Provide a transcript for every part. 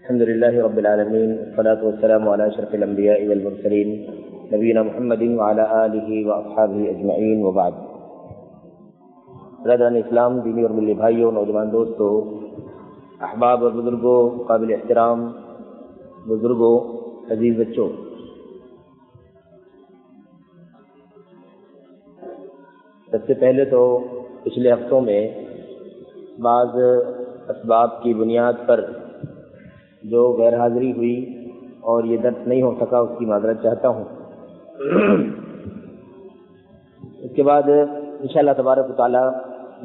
الحمد للہ رب العالمین والصلاة والسلام علی اشرف الانبیاء والمرسلین نبینا محمد وعلی آلہ واصحابہ اجمعین وبعد۔ برادران اسلام، دینی اور ملی بھائیوں، نوجوان دوستوں، احباب اور بزرگوں، قابل احترام بزرگوں، عزیز بچوں، سب سے پہلے تو پچھلے ہفتوں میں بعض اسباب کی بنیاد پر جو غیر حاضری ہوئی اور یہ درس نہیں ہو سکا، اس کی معذرت چاہتا ہوں۔ اس کے بعد انشاءاللہ تبارک و تعالی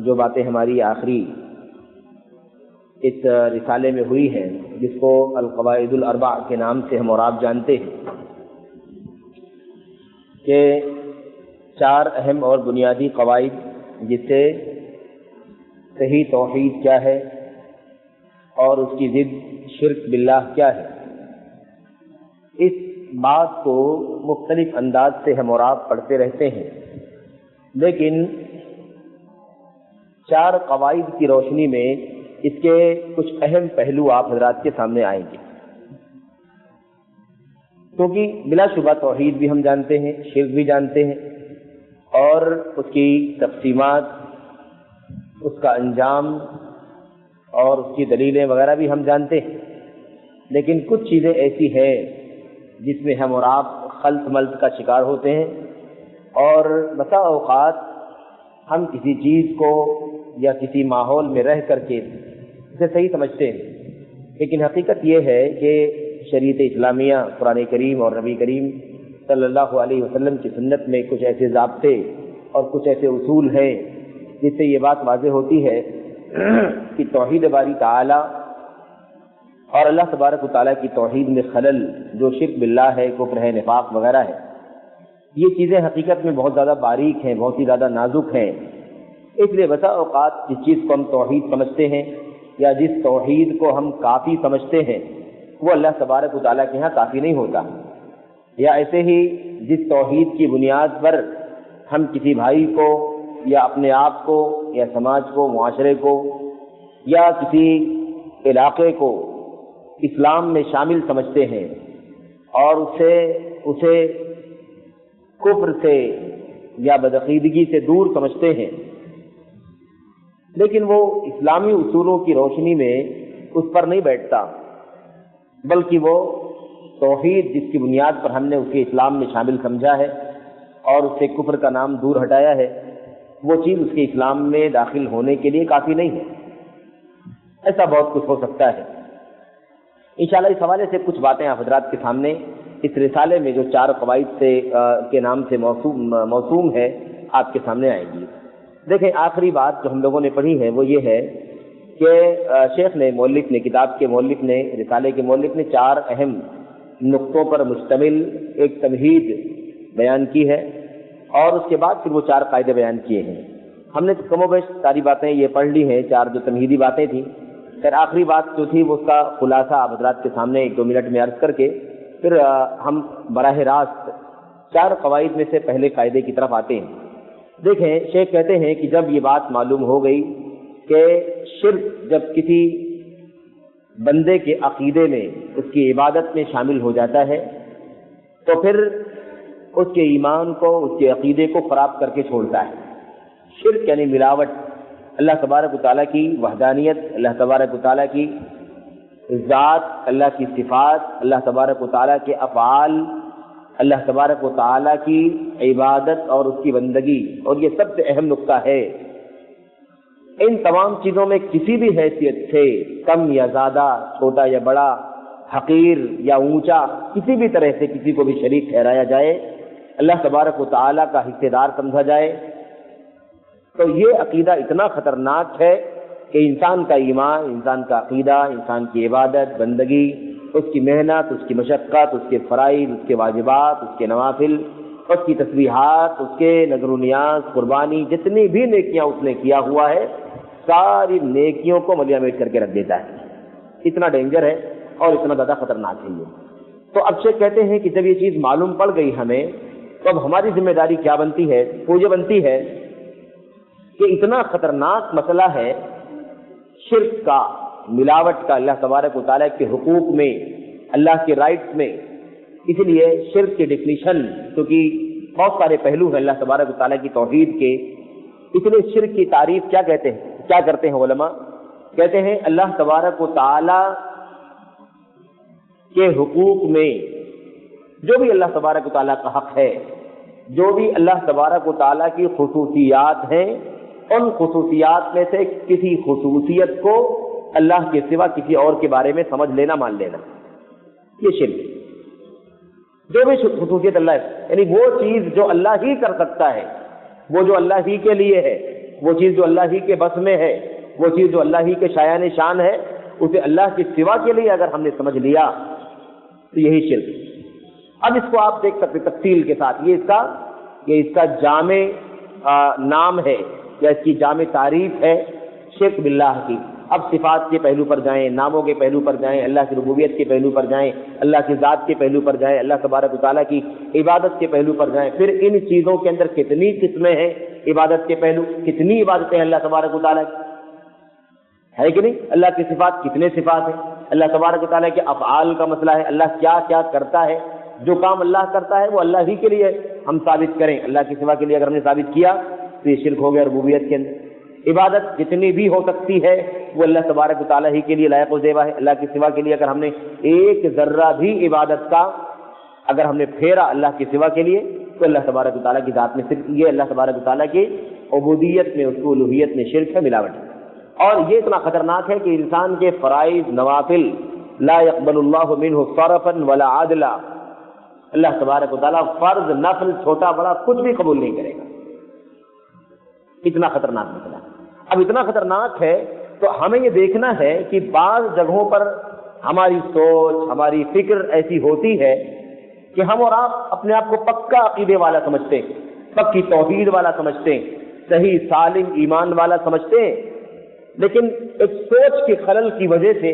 جو باتیں ہماری آخری اس رسالے میں ہوئی ہیں، جس کو القواعد الاربع کے نام سے ہم اور آپ جانتے ہیں، کہ 4 اہم اور بنیادی قواعد، جس سے صحیح توحید کیا ہے اور اس کی ضد شرک باللہ کیا ہے، اس بات کو مختلف انداز سے ہم اور آپ پڑھتے رہتے ہیں، لیکن 4 قواعد کی روشنی میں اس کے کچھ اہم پہلو آپ حضرات کے سامنے آئیں گے، کیونکہ بلا شبہ توحید بھی ہم جانتے ہیں، شرک بھی جانتے ہیں، اور اس کی تقسیمات، اس کا انجام اور اس کی دلیلیں وغیرہ بھی ہم جانتے ہیں، لیکن کچھ چیزیں ایسی ہیں جس میں ہم اور آپ خلط ملط کا شکار ہوتے ہیں، اور بسا اوقات ہم کسی چیز کو یا کسی ماحول میں رہ کر کے اسے صحیح سمجھتے ہیں، لیکن حقیقت یہ ہے کہ شریعت اسلامیہ، قرآن کریم اور نبی کریم صلی اللہ علیہ وسلم کی سنت میں کچھ ایسے ضابطے اور کچھ ایسے اصول ہیں جس سے یہ بات واضح ہوتی ہے کہ توحید باری تعالی اور اللہ تبارک و تعالیٰ کی توحید میں خلل، جو شرک باللہ ہے، کفر ہے، نفاق وغیرہ ہے، یہ چیزیں حقیقت میں بہت زیادہ باریک ہیں، بہت ہی زیادہ نازک ہیں۔ اس لیے بسا اوقات جس چیز کو ہم توحید سمجھتے ہیں یا جس توحید کو ہم کافی سمجھتے ہیں، وہ اللہ تبارک و تعالیٰ کے ہاں کافی نہیں ہوتا، یا ایسے ہی جس توحید کی بنیاد پر ہم کسی بھائی کو یا اپنے آپ کو یا سماج کو، معاشرے کو یا کسی علاقے کو اسلام میں شامل سمجھتے ہیں اور اسے کفر سے یا بدعقیدگی سے دور سمجھتے ہیں، لیکن وہ اسلامی اصولوں کی روشنی میں اس پر نہیں بیٹھتا، بلکہ وہ توحید جس کی بنیاد پر ہم نے اسے اسلام میں شامل سمجھا ہے اور اس سے کفر کا نام دور ہٹایا ہے، وہ چیز اس کے اسلام میں داخل ہونے کے لیے کافی نہیں ہے۔ ایسا بہت کچھ ہو سکتا ہے۔ انشاءاللہ اس حوالے سے کچھ باتیں آپ حضرات کے سامنے اس رسالے میں جو 4 قواعد کے نام سے موسوم ہے، آپ کے سامنے آئیں گی۔ دیکھیں، آخری بات جو ہم لوگوں نے پڑھی ہے وہ یہ ہے کہ شیخ نے، مؤلف نے، کتاب کے مؤلف نے، رسالے کے مؤلف نے 4 اہم نقطوں پر مشتمل ایک تمہید بیان کی ہے، اور اس کے بعد پھر وہ 4 قاعدے بیان کیے ہیں۔ ہم نے کم و بیش ساری باتیں یہ پڑھ لی ہیں، 4 جو تمہیدی باتیں تھیں، پھر آخری بات جو تھی وہ اس کا خلاصہ آپ حضرات کے سامنے 1-2 منٹ میں عرض کر کے پھر ہم براہ راست 4 قواعد میں سے پہلے قاعدے کی طرف آتے ہیں۔ دیکھیں، شیخ کہتے ہیں کہ جب یہ بات معلوم ہو گئی کہ شرک جب کسی بندے کے عقیدے میں، اس کی عبادت میں شامل ہو جاتا ہے، تو پھر اس کے ایمان کو، اس کے عقیدے کو خراب کر کے چھوڑتا ہے۔ شرک یعنی ملاوٹ، اللہ تبارک و تعالیٰ کی وحدانیت، اللہ تبارک و تعالیٰ کی ذات، اللہ کی صفات، اللہ تبارک و تعالیٰ کے افعال، اللہ تبارک و تعالیٰ کی عبادت اور اس کی بندگی، اور یہ سب سے اہم نقطہ ہے۔ ان تمام چیزوں میں کسی بھی حیثیت سے کم یا زیادہ، چھوٹا یا بڑا، حقیر یا اونچا، کسی بھی طرح سے کسی کو بھی شریک ٹھہرایا جائے، اللہ تبارک و تعالیٰ کا حصے دار سمجھا جائے، تو یہ عقیدہ اتنا خطرناک ہے کہ انسان کا ایمان، انسان کا عقیدہ، انسان کی عبادت، بندگی، اس کی محنت، اس کی مشقت، اس کے فرائض، اس کے واجبات، اس کے نوافل، اس کی تسبیحات، اس کے نذر و نیاز، قربانی، جتنی بھی نیکیاں اس نے کیا ہوا ہے، ساری نیکیوں کو ملیا میٹ کر کے رکھ دیتا ہے۔ اتنا ڈینجر ہے اور اتنا زیادہ خطرناک ہے یہ۔ تو اب شیخ کہتے ہیں کہ جب یہ چیز معلوم پڑ گئی ہمیں، تو اب ہماری ذمہ داری کیا بنتی ہے؟ وہ یہ بنتی ہے کہ اتنا خطرناک مسئلہ ہے شرک کا، ملاوٹ کا اللہ تبارک و تعالیٰ کے حقوق میں، اللہ کے رائٹس میں. اس لیے شرک کی ڈیفینیشن، کیونکہ بہت سارے پہلو ہیں اللہ تبارک و تعالیٰ کی توحید کے، اس لیے شرک کی تعریف کیا کہتے ہیں، کیا کرتے ہیں علماء؟ کہتے ہیں اللہ تبارک و تعالیٰ کے حقوق میں جو بھی اللہ تبارک و تعالیٰ کا حق ہے، جو بھی اللہ تبارک و تعالیٰ کی خصوصیات ہیں، ان خصوصیات میں سے کسی خصوصیت کو اللہ کے سوا کسی اور کے بارے میں سمجھ لینا، مان لینا، یہ شرک. جو بھی خصوصیت اللہ ہے، یعنی وہ چیز جو اللہ ہی کر سکتا ہے، وہ جو اللہ ہی کے لیے ہے، وہ چیز جو اللہ ہی کے بس میں ہے، وہ چیز جو اللہ ہی کے شایان شان ہے، اسے اللہ کے سوا کے لیے اگر ہم نے سمجھ لیا تو یہی شرک. اب اس کو آپ دیکھ سکتے تفصیل کے ساتھ، یہ اس کا جامع نام ہے یا اس کی جامع تعریف ہے شرک باللہ کی. اب صفات کے پہلو پر جائیں، ناموں کے پہلو پر جائیں، اللہ کی ربوبیت کے پہلو پر جائیں، اللہ کی ذات کے پہلو پر جائیں، اللہ تبارک و تعالیٰ کی عبادت کے پہلو پر جائیں. پھر ان چیزوں کے اندر کتنی قسمیں ہیں عبادت کے پہلو، کتنی عبادتیں ہیں اللہ تبارک و تعالیٰ کی، ہے کہ نہیں؟ اللہ کی صفات کتنے صفات ہیں، اللہ تبارک و تعالیٰ کے افعال کا مسئلہ ہے، اللہ کیا کیا کرتا ہے. جو کام اللہ کرتا ہے وہ اللہ ہی کے لیے ہم ثابت کریں، اللہ کی سوا کے لیے اگر ہم نے ثابت کیا تو یہ شرک ہو گیا ربوبیت کے اندر. عبادت جتنی بھی ہو سکتی ہے وہ اللہ تبارک و تعالیٰ ہی کے لیے لائق و زیبا ہے. اللہ کی سوا کے لیے اگر ہم نے ایک ذرہ بھی عبادت کا اگر ہم نے پھیرا اللہ کی سوا کے لیے تو اللہ تبارک و تعالیٰ کی ذات میں صرف یہ اللہ تبارک و تعالیٰ کی عبودیت میں، اس کی الوہیت میں شرک ہے، ملاوٹ ہے. اور یہ اتنا خطرناک ہے کہ انسان کے فرائض نوافل لا يقبل اللہ منہ صرفا ولا عدلا، اللہ تبارک و تعالیٰ فرض نفل چھوٹا بڑا کچھ بھی قبول نہیں کرے گا. اتنا خطرناک مسئلہ. اب اتنا خطرناک ہے تو ہمیں یہ دیکھنا ہے کہ بعض جگہوں پر ہماری سوچ، ہماری فکر ایسی ہوتی ہے کہ ہم اور آپ اپنے آپ کو پکا عقیدے والا سمجھتے ہیں، پکی توحید والا سمجھتے ہیں، صحیح سالم ایمان والا سمجھتے ہیں، لیکن ایک سوچ کے خلل کی وجہ سے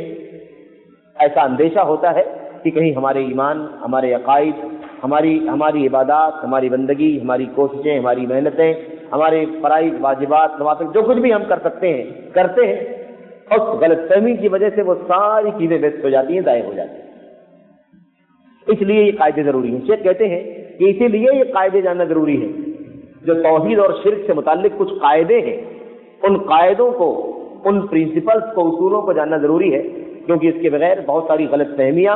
ایسا اندیشہ ہوتا ہے کہ کہیں ہمارے ایمان، ہمارے عقائد، ہماری عبادات، ہماری بندگی، ہماری کوششیں، ہماری محنتیں، ہمارے فرائض واجبات نوافل جو کچھ بھی ہم کر سکتے ہیں کرتے ہیں، اور غلط فہمی کی وجہ سے وہ ساری چیزیں ویسٹ ہو جاتی ہیں، ضائع ہو جاتی ہیں. اس لیے یہ قاعدے ضروری ہیں. شیخ کہتے ہیں کہ اسی لیے یہ قاعدے جاننا ضروری ہے. جو توحید اور شرک سے متعلق کچھ قاعدے ہیں، ان قاعدوں کو، ان پرنسپلز کو، اصولوں کو جاننا ضروری ہے، کیونکہ اس کے بغیر بہت ساری غلط فہمیاں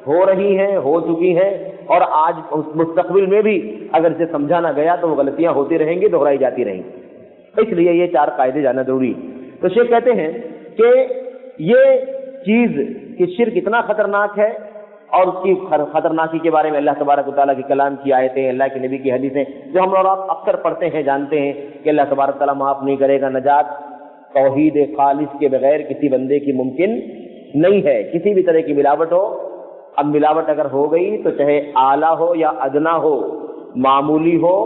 ہو رہی ہیں، ہو چکی ہیں، اور آج مستقبل میں بھی اگر اسے سمجھا نہ گیا تو وہ غلطیاں ہوتی رہیں گی، دہرائی جاتی رہیں گی. اس لیے یہ 4 قاعدے جاننا ضروری ہے. تو شیخ کہتے ہیں کہ یہ چیز کہ شرک اتنا خطرناک ہے، اور اس کی خطرناکی کے بارے میں اللہ تبارک و تعالیٰ کے کلام کی آیتیں، اللہ کے نبی کی حدیثیں جو ہم اور آپ اکثر پڑھتے ہیں، جانتے ہیں کہ اللہ تبارک و تعالیٰ معاف نہیں کرے گا. نجات توحید خالص کے بغیر کسی بندے کی ممکن نہیں ہے. کسی بھی طرح کی ملاوٹ ہو، اب ملاوٹ اگر ہو گئی تو چاہے اعلیٰ ہو یا ادنا ہو، معمولی ہو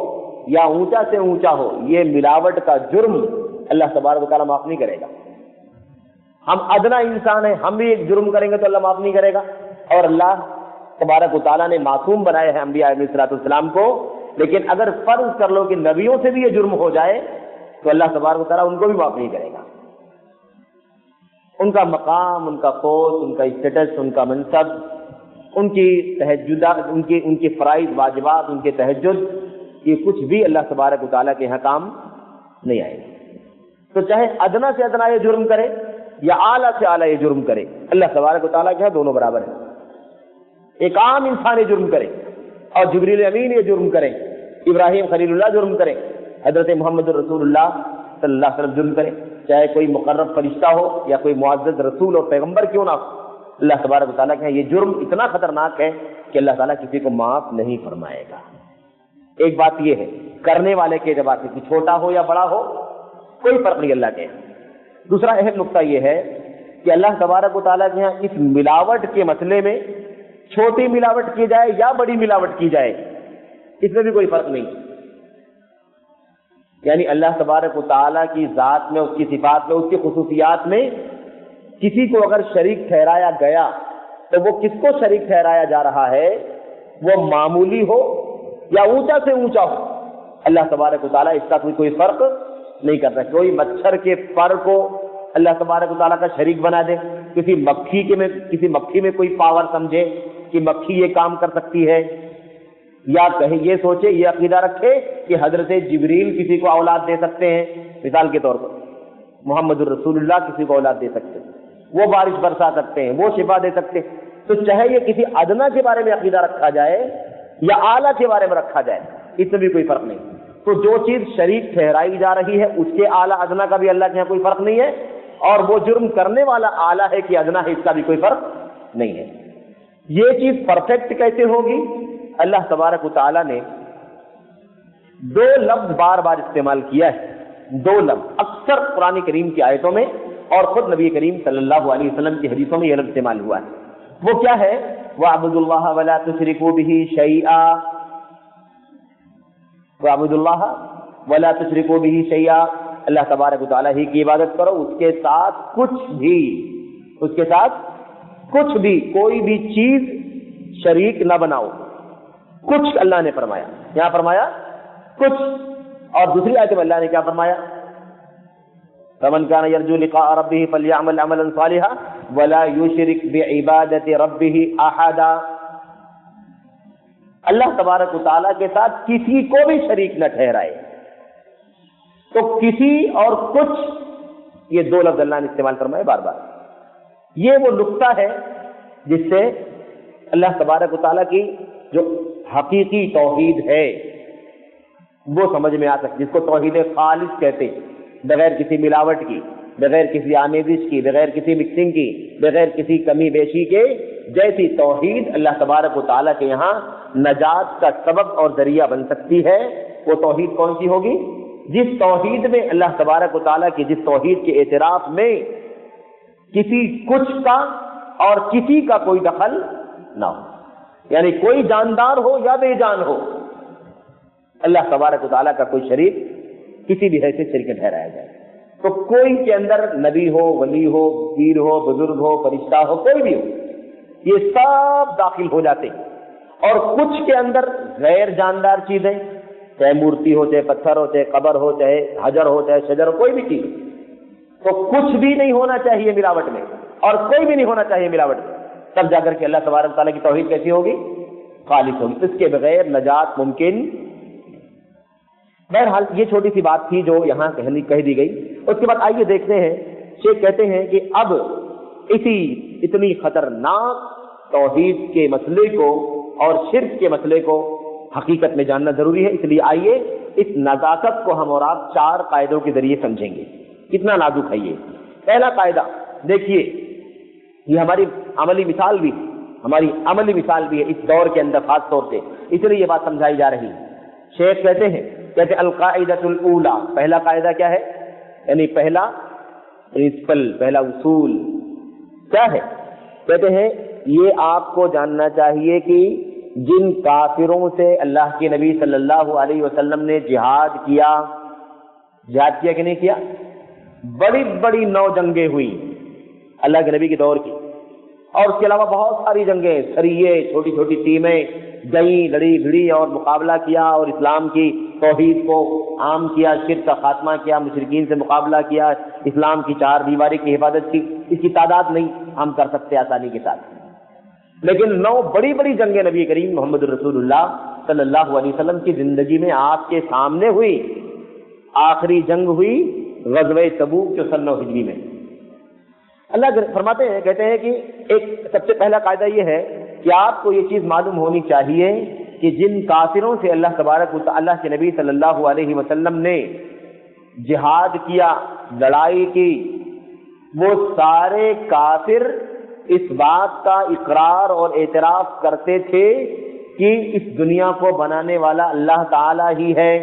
یا اونچا سے اونچا ہو، یہ ملاوٹ کا جرم اللہ تبارک و تعالیٰ معاف نہیں کرے گا. ہم ادنا انسان ہیں، ہم بھی ایک جرم کریں گے تو اللہ معاف نہیں کرے گا. اور اللہ تبارک و تعالیٰ نے معصوم بنائے ہیں انبیاء علیہ الصلوۃ والسلام کو، لیکن اگر فرض کر لو کہ نبیوں سے بھی یہ جرم ہو جائے تو اللہ تبارک و تعالیٰ ان کو بھی معاف نہیں کرے گا. ان کا مقام، ان کا پوسٹ، ان کا اسٹیٹس، ان کا منصب، ان کی تہجدات، ان کے فرائض واجبات، ان کے تہجد، یہ کچھ بھی اللہ تبارک و تعالیٰ کے یہاں کام نہیں آئے گا. تو چاہے ادنا سے ادنا یہ جرم کرے یا اعلیٰ سے اعلیٰ یہ جرم کرے، اللہ تبارک و تعالیٰ کے یہاں دونوں برابر ہیں. ایک عام انسان یہ جرم کرے اور جبریل امین یہ جرم کرے، ابراہیم خلیل اللہ جرم کرے، حضرت محمد رسول اللہ صلی اللہ علیہ وسلم جرم کرے، چاہے کوئی مقرب فرشتہ ہو یا کوئی معزز رسول اور پیغمبر کیوں نہ ہو، اللہ تبارک و تعالیٰ کے یہ جرم اتنا خطرناک ہے کہ اللہ تعالیٰ کسی کو معاف نہیں فرمائے گا. ایک بات یہ ہے کرنے والے کے اعتبار سے کہ چھوٹا ہو یا بڑا ہو کوئی فرق نہیں اللہ کے یہاں. دوسرا اہم نقطہ یہ ہے کہ اللہ تبارک و تعالیٰ کے یہاں اس ملاوٹ کے مسئلے میں چھوٹی ملاوٹ کی جائے یا بڑی ملاوٹ کی جائے اس میں بھی کوئی فرق نہیں. یعنی اللہ تبارک و تعالیٰ کی ذات میں، اس کی صفات میں، اس کی خصوصیات میں کسی کو اگر شریک ٹھہرایا گیا تو وہ کس کو شریک ٹھہرایا جا رہا ہے، وہ معمولی ہو یا اونچا سے اونچا ہو، اللہ تبارک و تعالیٰ اس کا کوئی فرق نہیں کرتا. کوئی مچھر کے پر کو اللہ تبارک و تعالیٰ کا شریک بنا دے، کسی مکھی میں کوئی پاور سمجھے کہ مکھی یہ کام کر سکتی ہے، یا کہیں یہ سوچے، یہ عقیدہ رکھے کہ حضرت جبریل کسی کو اولاد دے سکتے ہیں، مثال کے طور پر محمد الرسول اللہ کسی کو اولاد دے سکتے ہیں، وہ بارش برسا سکتے ہیں، وہ شفا دے سکتے ہیں، تو چاہے یہ کسی ادنا کے بارے میں عقیدہ رکھا جائے یا اعلیٰ کے بارے میں رکھا جائے، اس میں بھی کوئی فرق نہیں۔ تو جو چیز شریک ٹھہرائی جا رہی ہے اس کے اعلیٰ ادنا کا بھی اللہ کے یہاں کوئی فرق نہیں ہے، اور وہ جرم کرنے والا اعلیٰ ہے کہ ادنا ہے، اس کا بھی کوئی فرق نہیں ہے۔ یہ چیز پرفیکٹ کیسے ہوگی؟ اللہ تبارک و تعالیٰ نے دو لفظ بار بار استعمال کیا ہے، دو لفظ اکثر قرآن کریم کی آیتوں میں اور خود نبی کریم صلی اللہ علیہ وسلم کی حدیثوں میں یہ لفظ استعمال ہوا ہے۔ وہ کیا ہے؟ وَاعْبُدُوا اللَّهَ وَلَا تُشْرِكُوا بِهِ شَيْئًا، وَاعْبُدُوا اللَّهَ وَلَا تُشْرِكُوا بِهِ شَيْئًا، اللہ تبارک و تعالیٰ ہی کی عبادت کرو، اس کے ساتھ کچھ بھی کوئی بھی چیز شریک نہ بناؤ۔ کچھ اللہ نے فرمایا، یہاں فرمایا کچھ، اور دوسری آیت میں اللہ نے کیا فرمایا؟ فَمَنْ كَانَ يَرْجُو لِقَاءَ رَبِّهِ فَلْيَعْمَلْ عَمَلًا صَالِحًا وَلَا يُشْرِكْ بِعِبَادَةِ رَبِّهِ أَحَدًا، اللہ تبارک و تعالیٰ کے ساتھ کسی کو بھی شریک نہ ٹھہرائے۔ تو کسی اور کچھ، یہ دو لفظ اللہ نے استعمال فرمائے بار بار۔ یہ وہ نقطہ ہے جس سے اللہ تبارک و تعالیٰ کی جو حقیقی توحید ہے وہ سمجھ میں آ سکتی، جس کو توحید خالص کہتے، بغیر کسی ملاوٹ کی، بغیر کسی آمیزش کی، بغیر کسی مکسنگ کی، بغیر کسی کمی بیشی کے، جیسی توحید اللہ تبارک و تعالیٰ کے یہاں نجات کا سبب اور ذریعہ بن سکتی ہے، وہ توحید کون سی ہوگی؟ جس توحید میں اللہ تبارک و تعالیٰ کی، جس توحید کے اعتراف میں کسی کچھ کا اور کسی کا کوئی دخل نہ ہو، یعنی کوئی جاندار ہو یا بے جان ہو، اللہ تبارک و تعالیٰ کا کوئی شریک کسی بھی حیثیت شریک ٹھہرایا جائے۔ تو کوئی کے اندر نبی ہو، ولی ہو، پیر ہو، بزرگ ہو، فرشتہ ہو، کوئی بھی ہو، یہ سب داخل ہو جاتے ہیں۔ اور کچھ کے اندر غیر جاندار چیزیں، چاہے مورتی ہو، چاہے پتھر ہو، چاہے قبر ہو، چاہے حجر ہو، چاہے شجر ہو، کوئی بھی چیز، تو کچھ بھی نہیں ہونا چاہیے ملاوٹ میں، اور کوئی بھی نہیں ہونا چاہیے ملاوٹ میں، تب جا کر کے اللہ تبارک تعالیٰ کی توحید کیسی ہوگی؟ خالص ہوگی، اس کے بغیر نجات ممکن۔ بہرحال یہ چھوٹی سی بات تھی جو یہاں کہہ دی گئی۔ اس کے بعد آئیے دیکھتے ہیں، شیخ کہتے ہیں کہ اب اتنی خطرناک توحید کے مسئلے کو اور شرک کے مسئلے کو حقیقت میں جاننا ضروری ہے، اس لیے آئیے اس نزاکت کو ہم اور آپ 4 قاعدوں کے ذریعے سمجھیں گے، کتنا نازک ہے یہ۔ پہلا قاعدہ دیکھیے، یہ ہماری عملی مثال بھی ہے اس دور کے اندر، خاص طور سے اس لیے یہ بات سمجھائی جا رہی ہے۔ شیخ کہتے ہیں القاعدۃ الاولی، پہلا قاعدہ کیا ہے؟ یعنی پہلا پرنسپل، پہلا اصول کیا ہے؟ کہتے ہیں یہ آپ کو جاننا چاہیے کہ جن کافروں سے اللہ کے نبی صلی اللہ علیہ وسلم نے جہاد کیا کہ نہیں کیا؟ بڑی بڑی 9 جنگیں ہوئی اللہ کے نبی کے دور کی، اور اس کے علاوہ بہت ساری جنگیں، سریے، چھوٹی چھوٹی ٹیمیں گئیں، لڑی بھڑی اور مقابلہ کیا، اور اسلام کی توحید کو عام کیا، شرک کا خاتمہ کیا، مشرکین سے مقابلہ کیا، اسلام کی 4 دیواری کی حفاظت کی۔ اس کی تعداد نہیں ہم کر سکتے آسانی کے ساتھ، لیکن 9 بڑی بڑی جنگیں نبی کریم محمد الرسول اللہ صلی اللہ علیہ وسلم کی زندگی میں آپ کے سامنے ہوئی۔ آخری جنگ ہوئی غزوہ تبوک جو سن 9 ہجری میں۔ اللہ فرماتے ہیں، کہتے ہیں کہ ایک سب سے پہلا قاعدہ یہ ہے کہ آپ کو یہ چیز معلوم ہونی چاہیے کہ جن کافروں سے اللہ تبارک و تعالیٰ کے نبی صلی اللہ علیہ وسلم نے جہاد کیا، لڑائی کی، وہ سارے کافر اس بات کا اقرار اور اعتراف کرتے تھے کہ اس دنیا کو بنانے والا اللہ تعالیٰ ہی ہے،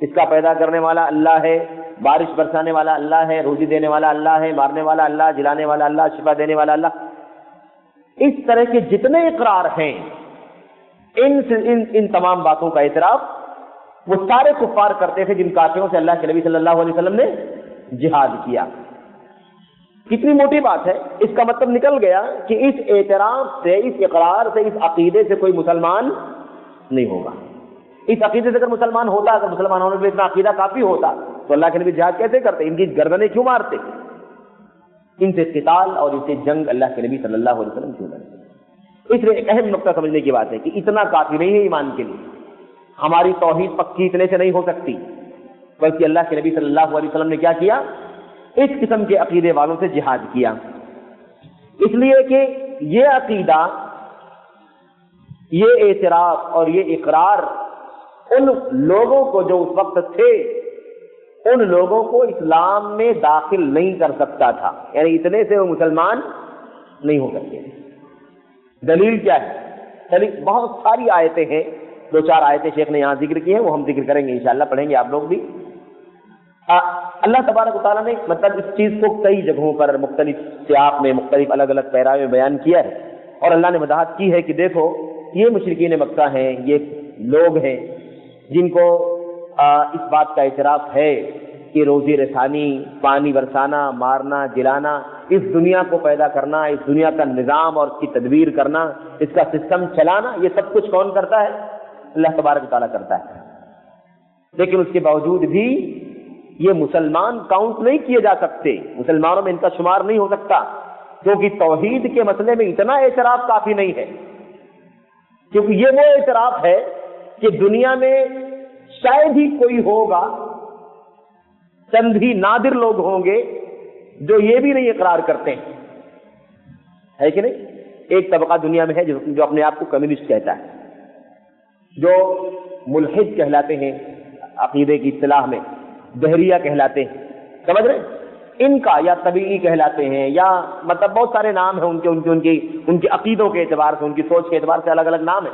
اس کا پیدا کرنے والا اللہ ہے، بارش برسانے والا اللہ ہے، روزی دینے والا اللہ ہے، مارنے والا اللہ، جلانے والا اللہ، شفا دینے والا اللہ۔ اس طرح کے جتنے اقرار ہیں، ان تمام باتوں کا اعتراف وہ سارے کفار کرتے تھے جن کافروں سے اللہ کے نبی صلی اللہ علیہ وسلم نے جہاد کیا۔ کتنی موٹی بات ہے، اس کا مطلب نکل گیا کہ اس اعتراف سے، اس اقرار سے، اس عقیدے سے کوئی مسلمان نہیں ہوگا۔ اس عقیدے سے اگر مسلمان ہوتا، اگر مسلمان ہونے کے لیے اتنا عقیدہ کافی ہوتا تو اللہ کے نبی جہاد کیسے کرتے؟ ان کی گردنیں کیوں مارتے؟ ان سے قتال اور ان سے جنگ اللہ کے نبی صلی اللہ علیہ وسلم کیوں کرتے؟ اس لیے ایک اہم نقطہ سمجھنے کی بات ہے کہ اتنا کافی نہیں ہے ایمان کے لیے، ہماری توحید پکی اتنے سے نہیں ہو سکتی، بلکہ اللہ کے نبی صلی اللہ علیہ وسلم نے کیا کیا؟ اس قسم کے عقیدے والوں سے جہاد کیا، اس لیے کہ یہ عقیدہ، یہ اعتراف اور یہ اقرار ان لوگوں کو جو اس وقت تھے، ان لوگوں کو اسلام میں داخل نہیں کر سکتا تھا، یعنی اتنے سے وہ مسلمان نہیں ہو سکتے۔ دلیل کیا ہے؟ دلیل بہت ساری آیتیں ہیں، 2-4 آیتیں شیخ نے یہاں ذکر کی ہیں، وہ ہم ذکر کریں گے انشاءاللہ، پڑھیں گے آپ لوگ بھی۔ اللہ تبارک و تعالیٰ نے مطلب اس چیز کو کئی جگہوں پر مختلف سیاق میں، مختلف الگ الگ پیراوے میں بیان کیا ہے، اور اللہ نے وضاحت کی ہے کہ دیکھو یہ مشرکین مکہ ہیں، یہ لوگ ہیں جن کو اس بات کا اعتراف ہے کہ روزی رسانی، پانی برسانا، مارنا، جلانا، اس دنیا کو پیدا کرنا، اس دنیا کا نظام اور اس کی تدبیر کرنا، اس کا سسٹم چلانا، یہ سب کچھ کون کرتا ہے؟ اللہ تبارک و تعالیٰ کرتا ہے۔ لیکن اس کے باوجود بھی یہ مسلمان کاؤنٹ نہیں کیے جا سکتے، مسلمانوں میں ان کا شمار نہیں ہو سکتا، کیونکہ توحید کے مسئلے میں اتنا اعتراف کافی نہیں ہے، کیونکہ یہ وہ اعتراف ہے کہ دنیا میں شاید ہی کوئی ہوگا، چند ہی نادر لوگ ہوں گے جو یہ بھی نہیں اقرار کرتے ہیں، ہے کہ نہیں؟ ایک طبقہ دنیا میں ہے جو اپنے آپ کو کمیونسٹ کہتا ہے، جو ملحد کہلاتے ہیں عقیدے کی اصطلاح میں، دہریہ کہلاتے ہیں، سمجھ رہے ہیں؟ ان کا یا طبیعی کہلاتے ہیں، یا مطلب بہت سارے نام ہیں ان کے عقیدوں کے اعتبار سے، ان کی سوچ کے اعتبار سے الگ الگ نام ہیں،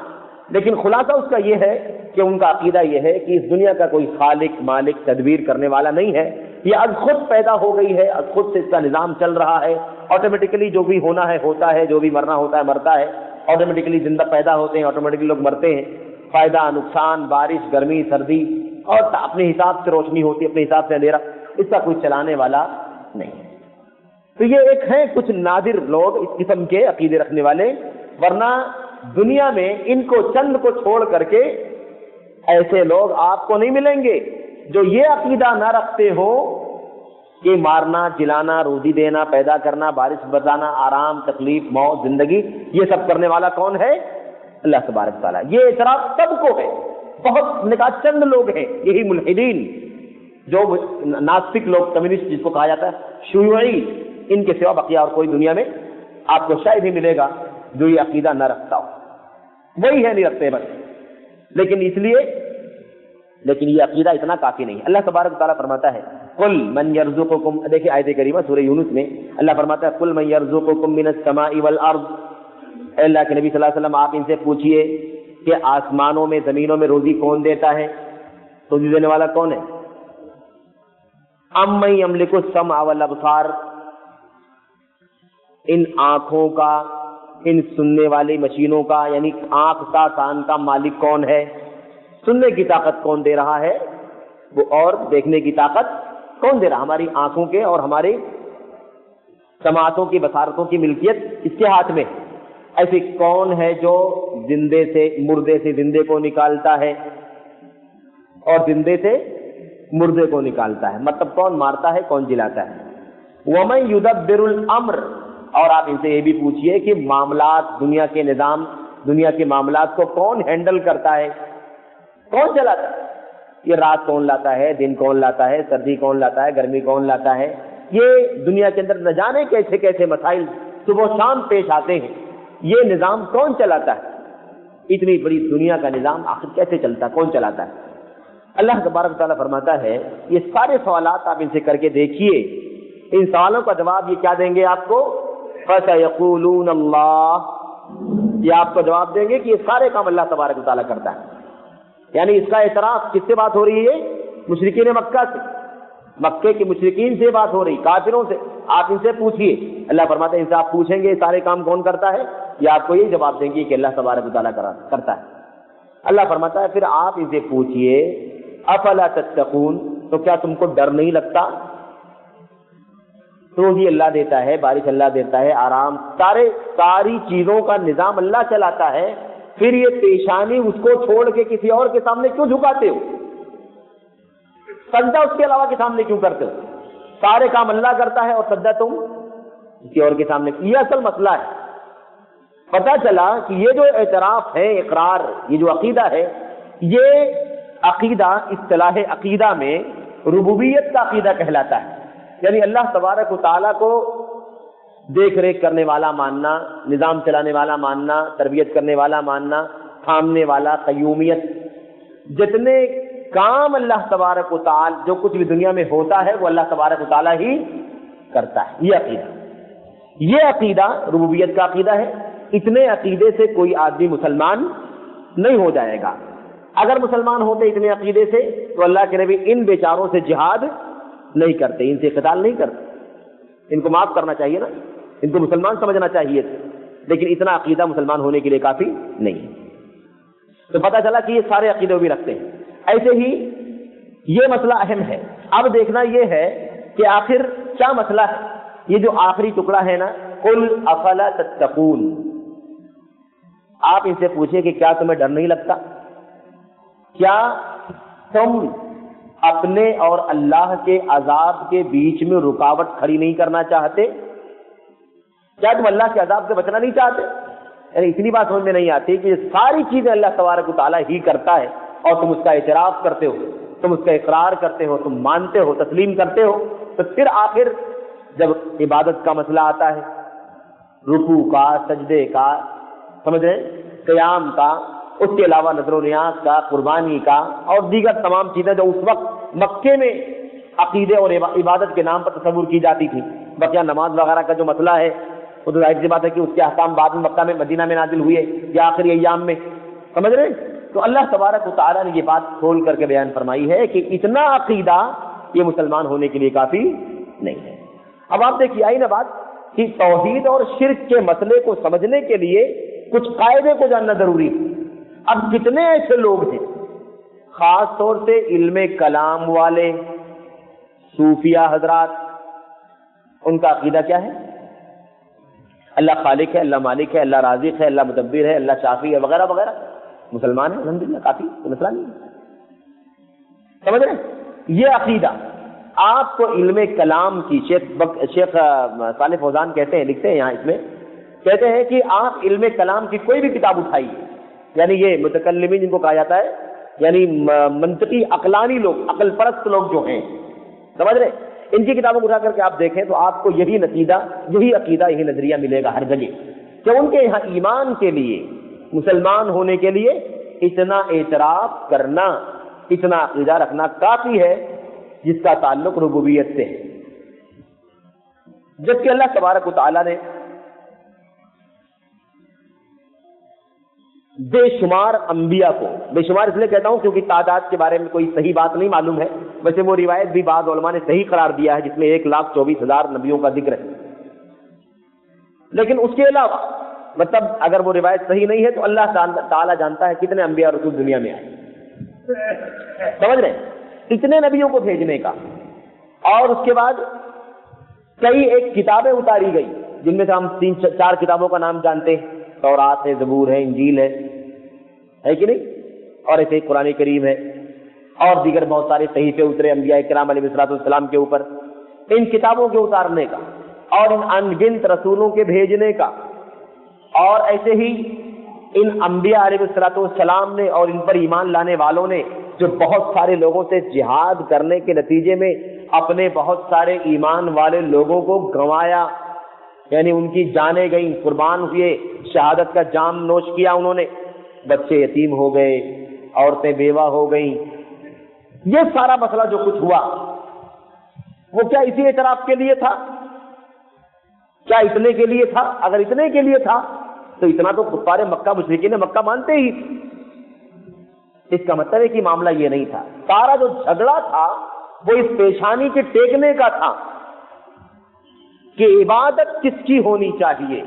لیکن خلاصہ اس کا یہ ہے کہ ان کا عقیدہ یہ ہے کہ اس دنیا کا کوئی خالق، مالک، تدبیر کرنے والا نہیں ہے، یہ از خود پیدا ہو گئی ہے، از خود سے اس کا نظام چل رہا ہے، آٹومیٹکلی جو بھی ہونا ہے ہوتا ہے، جو بھی مرنا ہوتا ہے مرتا ہے، آٹومیٹکلی زندہ پیدا ہوتے ہیں، آٹومیٹکلی لوگ مرتے ہیں، فائدہ نقصان، بارش گرمی سردی، اور اپنے حساب سے روشنی ہوتی ہے، اپنے حساب سے اندھیرا، اس کا کوئی چلانے والا نہیں۔ تو یہ ایک ہیں کچھ نادر لوگ اس قسم کے عقیدے رکھنے والے، ورنہ دنیا میں ان کو چند کو چھوڑ کر کے ایسے لوگ آپ کو نہیں ملیں گے جو یہ عقیدہ نہ رکھتے ہو کہ مارنا، جلانا، روزی دینا، پیدا کرنا، بارش برسانا، آرام، تکلیف، موت، زندگی، یہ سب کرنے والا کون ہے؟ اللہ تبارک تعالیٰ۔ یہ اعتراف سب کو ہے، بہت نکاح چند لوگ ہیں، یہی ملحدین، جو ناستک لوگ، کمیونسٹ جس کو کہا جاتا ہے، شیوعی، ان کے سوا بقیہ اور کوئی دنیا میں آپ کو شاید ہی ملے گا جو یہ عقیدہ نہ رکھتا ہو، وہی ہے نہیں رکھتے بس۔ لیکن یہ عقیدہ اتنا کافی نہیں ہے۔ اللہ تبارک تعالیٰ فرماتا ہے قل من یرزقکم، دیکھیں آیت کریمہ سورہ یونس میں اللہ فرماتا ہے قل من یرزقکم من السماء والارض، اے اللہ کے نبی صلی اللہ علیہ وسلم آپ ان سے پوچھئے کہ آسمانوں میں زمینوں میں روزی کون دیتا ہے؟ روزی دینے والا کون ہے؟ امن یملک السمع والابصار، ان آنکھوں کا، ان سننے والی مشینوں کا، یعنی آنکھ کا، کان کا مالک کون ہے؟ سننے کی طاقت کون دے رہا ہے وہ، اور دیکھنے کی طاقت کون دے رہا؟ ہماری آنکھوں کے اور ہماری سماعتوں کی، بصارتوں کی ملکیت اس کے ہاتھ میں۔ ایسے کون ہے جو زندے سے مردے سے زندے کو نکالتا ہے اور زندے سے مردے کو نکالتا ہے؟ مطلب کون مارتا ہے، کون جلاتا ہے؟ وَمَن يُدَبِّرُ الْأَمْرَ، اور آپ ان سے یہ بھی پوچھئے کہ معاملات، دنیا کے نظام، دنیا کے معاملات کو کون ہینڈل کرتا ہے، کون چلاتا ہے؟ یہ رات کون لاتا ہے، دن کون لاتا ہے، سردی کون لاتا ہے، گرمی کون لاتا ہے؟ یہ دنیا کے اندر نہ جانے کیسے کیسے مسائل صبح شام پیش آتے ہیں، یہ نظام کون چلاتا ہے؟ اتنی بڑی دنیا کا نظام آخر کیسے چلتا ہے، کون چلاتا ہے؟ اللہ تبارک تعالیٰ فرماتا ہے یہ سارے سوالات آپ ان سے کر کے دیکھیے، ان سوالوں کا جواب یہ کیا دیں گے آپ کو؟ فَسَيَقُولُونَ اللَّهُ، یہ آپ کو جواب دیں گے کہ یہ سارے کام اللہ تبارک و تعالیٰ کرتا ہے۔ یعنی اس کا اعتراف کس سے بات ہو رہی ہے؟ مشرکین مکہ سے، مکے کے مشرکین سے بات ہو رہی، کافروں سے۔ آپ ان سے پوچھئے، اللہ فرماتا ہے ان سے آپ پوچھیں گے یہ سارے کام کون کرتا ہے، یہ آپ کو یہ جواب دیں گے کہ اللہ تبارک و تعالیٰ کرتا ہے۔ اللہ فرماتا ہے پھر آپ ان سے پوچھئے افلا تتقون، تو کیا تم کو ڈر نہیں لگتا؟ روزی اللہ دیتا ہے، بارش اللہ دیتا ہے، آرام، ساری چیزوں کا نظام اللہ چلاتا ہے، پھر یہ پیشانی اس کو چھوڑ کے کسی اور کے سامنے کیوں جھکاتے ہو؟ سجدہ اس کے علاوہ کے سامنے کیوں کرتے ہو؟ سارے کام اللہ کرتا ہے اور سجدہ تم کسی اور کے سامنے. یہ اصل مسئلہ ہے. پتا چلا کہ یہ جو اعتراف ہے، اقرار، یہ جو عقیدہ ہے، یہ عقیدہ اصطلاح عقیدہ میں ربوبیت کا عقیدہ کہلاتا ہے. یعنی اللہ تبارک و تعالیٰ کو دیکھ ریکھ کرنے والا ماننا، نظام چلانے والا ماننا، تربیت کرنے والا ماننا، تھامنے والا، قیومیت، جتنے کام اللہ تبارک و تعالیٰ، جو کچھ بھی دنیا میں ہوتا ہے وہ اللہ تبارک و تعالیٰ ہی کرتا ہے. یہ عقیدہ ربوبیت کا عقیدہ ہے. اتنے عقیدے سے کوئی آدمی مسلمان نہیں ہو جائے گا. اگر مسلمان ہوتے اتنے عقیدے سے تو اللہ کے نبی ان بیچاروں سے جہاد نہیں کرتے، ان سے قتال نہیں کرتے. ان کو معاف کرنا چاہیے نا، ان کو مسلمان سمجھنا چاہیے. لیکن اتنا عقیدہ مسلمان ہونے کے لیے کافی نہیں. تو پتہ چلا کہ یہ سارے عقیدے بھی رکھتے ہیں. ایسے ہی یہ مسئلہ اہم ہے. اب دیکھنا یہ ہے کہ آخر کیا مسئلہ ہے. یہ جو آخری ٹکڑا ہے نا، قل افلا تتقون، آپ ان سے پوچھیں کہ کیا تمہیں ڈر نہیں لگتا؟ کیا تم اپنے اور اللہ کے عذاب کے بیچ میں رکاوٹ کھڑی نہیں کرنا چاہتے؟ کیا تم اللہ کے عذاب سے بچنا نہیں چاہتے؟ یعنی اتنی بات سمجھ میں نہیں آتی کہ یہ ساری چیزیں اللہ تبارک و تعالیٰ ہی کرتا ہے اور تم اس کا اعتراف کرتے ہو، تم اس کا اقرار کرتے ہو، تم مانتے ہو، تسلیم کرتے ہو. تو پھر آخر جب عبادت کا مسئلہ آتا ہے، رکوع کا، سجدے کا، سمجھ رہے ہیں، قیام کا، اس کے علاوہ نظر و نیاز کا، قربانی کا اور دیگر تمام چیزیں جو اس وقت مکے میں عقیدے اور عبادت کے نام پر تصور کی جاتی تھی. بقیہ نماز وغیرہ کا جو مسئلہ ہے وہ تو ظاہر سی بات ہے کہ اس کے احکام بعد میں مکہ میں، مدینہ میں نازل ہوئے یا آخری ایام میں، سمجھ رہے ہیں. تو اللہ تبارک و تعالیٰ نے یہ بات کھول کر کے بیان فرمائی ہے کہ اتنا عقیدہ یہ مسلمان ہونے کے لیے کافی نہیں ہے. اب آپ دیکھیے آئی نا بات کہ توحید اور شرک کے مسئلے کو سمجھنے کے لیے کچھ قاعدے کو جاننا ضروری ہے. اب کتنے ایسے لوگ ہیں، خاص طور سے علم کلام والے صوفیہ حضرات، ان کا عقیدہ کیا ہے؟ اللہ خالق ہے، اللہ مالک ہے، اللہ رازق ہے، اللہ مدبر ہے، اللہ شافی ہے، وغیرہ وغیرہ. مسلمان ہیں الحمدللہ، کافی مسئلہ نہیں ہے. سمجھ رہے ہیں؟ یہ عقیدہ آپ کو علم کلام کی شیخ صالح فوزان کہتے ہیں، لکھتے ہیں یہاں اس میں، کہتے ہیں کہ آپ علم کلام کی کوئی بھی کتاب اٹھائیے، یعنی یہ متکلمین جن کو کہا جاتا ہے، یعنی منطقی عقلانی لوگ، عقل پرست لوگ جو ہیں، سمجھ رہے ہیں، ان کی کتابوں کو اٹھا کر کے آپ دیکھیں تو آپ کو یہی نتیجہ، یہی عقیدہ، یہی نظریہ ملے گا ہر جگہ کہ ان کے یہاں ایمان کے لیے، مسلمان ہونے کے لیے اتنا اعتراف کرنا، اتنا عقیدہ رکھنا کافی ہے جس کا تعلق ربوبیت سے ہے. جبکہ اللہ تبارک و تعالیٰ نے بے شمار انبیاء کو، بے شمار اس لیے کہتا ہوں کیونکہ تعداد کے بارے میں کوئی صحیح بات نہیں معلوم ہے، ویسے وہ روایت بھی بعض علماء نے صحیح قرار دیا ہے جس میں 1,24,000 نبیوں کا ذکر ہے. لیکن اس کے علاوہ مطلب اگر وہ روایت صحیح نہیں ہے تو اللہ تعالیٰ جانتا ہے کتنے انبیاء اور رسول دنیا میں آئے. سمجھ رہے ہیں؟ اتنے نبیوں کو بھیجنے کا، اور اس کے بعد کئی ایک کتابیں اتاری گئی جن میں سے ہم 3-4 کتابوں کا نام جانتے ہیں، تورات ہے، زبور ہے، انجیل ہے کہ نہیں، اور ایسے قرآن کریم ہے، اور دیگر بہت سارے صحیفے اترے انبیاء کرام علیہ السلام کے اوپر. ان کتابوں کے اتارنے کا اور ان ان گنت رسولوں کے بھیجنے کا، اور ایسے ہی ان انبیاء علیہ السلام نے اور ان پر ایمان لانے والوں نے جو بہت سارے لوگوں سے جہاد کرنے کے نتیجے میں اپنے بہت سارے ایمان والے لوگوں کو گنوایا، یعنی ان کی جانیں گئیں، قربان ہوئے، شہادت کا جام نوش کیا انہوں نے، بچے یتیم ہو گئے، عورتیں بیوہ ہو گئیں. یہ سارا مسئلہ جو کچھ ہوا وہ کیا اسی اعتراف کے لیے تھا؟ کیا اتنے کے لیے تھا؟ اگر اتنے کے لیے تھا تو اتنا تو کفار مکہ، مشرکین مکہ مانتے ہی. اس کا مطلب ہے کہ معاملہ یہ نہیں تھا. سارا جو جھگڑا تھا وہ اس پیشانی کے ٹیکنے کا تھا کہ عبادت کس کی ہونی چاہیے.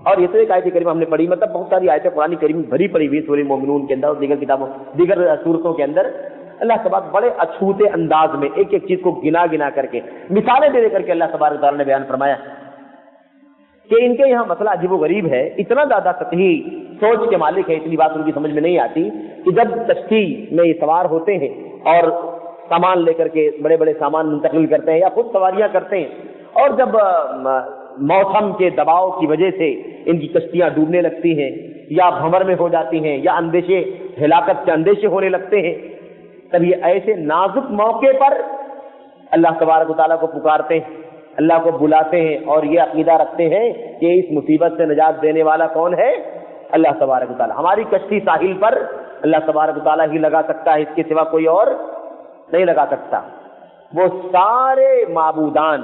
اور یہ تو ایک آیت کریمہ ہم نے پڑھی، مطلب بہت ساری آیتیں قرآن کریم بھری پڑی ہوئی سورہ مومنون کے اندر اور دیگر کتابوں، دیگر صورتوں کے اندر. اللہ تبارک بڑے اچھوتے انداز میں ایک ایک چیز کو گنا گنا کر کے، مثالیں دے کر کے اللہ تبارک تعالیٰ نے بیان فرمایا کہ ان کے یہاں مسئلہ عجیب و غریب ہے، اتنا زیادہ سطحی سوچ کے مالک ہے، اتنی بات ان کی سمجھ میں نہیں آتی کہ جب کشتی میں یہ سوار ہوتے ہیں اور سامان لے کر کے، بڑے بڑے سامان منتقل کرتے ہیں یا خود سواریاں کرتے ہیں، اور جب موسم کے دباؤ کی وجہ سے ان کی کشتیاں ڈوبنے لگتی ہیں یا بھنور میں ہو جاتی ہیں یا اندیشے ہلاکت کے اندیشے ہونے لگتے ہیں، تب یہ ایسے نازک موقع پر اللہ تبارک و تعالیٰ کو پکارتے ہیں، اللہ کو بلاتے ہیں اور یہ عقیدہ رکھتے ہیں کہ اس مصیبت سے نجات دینے والا کون ہے؟ اللہ تبارک و تعالیٰ۔ ہماری کشتی ساحل پر اللہ تبارک و تعالیٰ ہی لگا سکتا ہے، اس کے سوا کوئی اور نہیں لگا سکتا۔ وہ سارے معبودان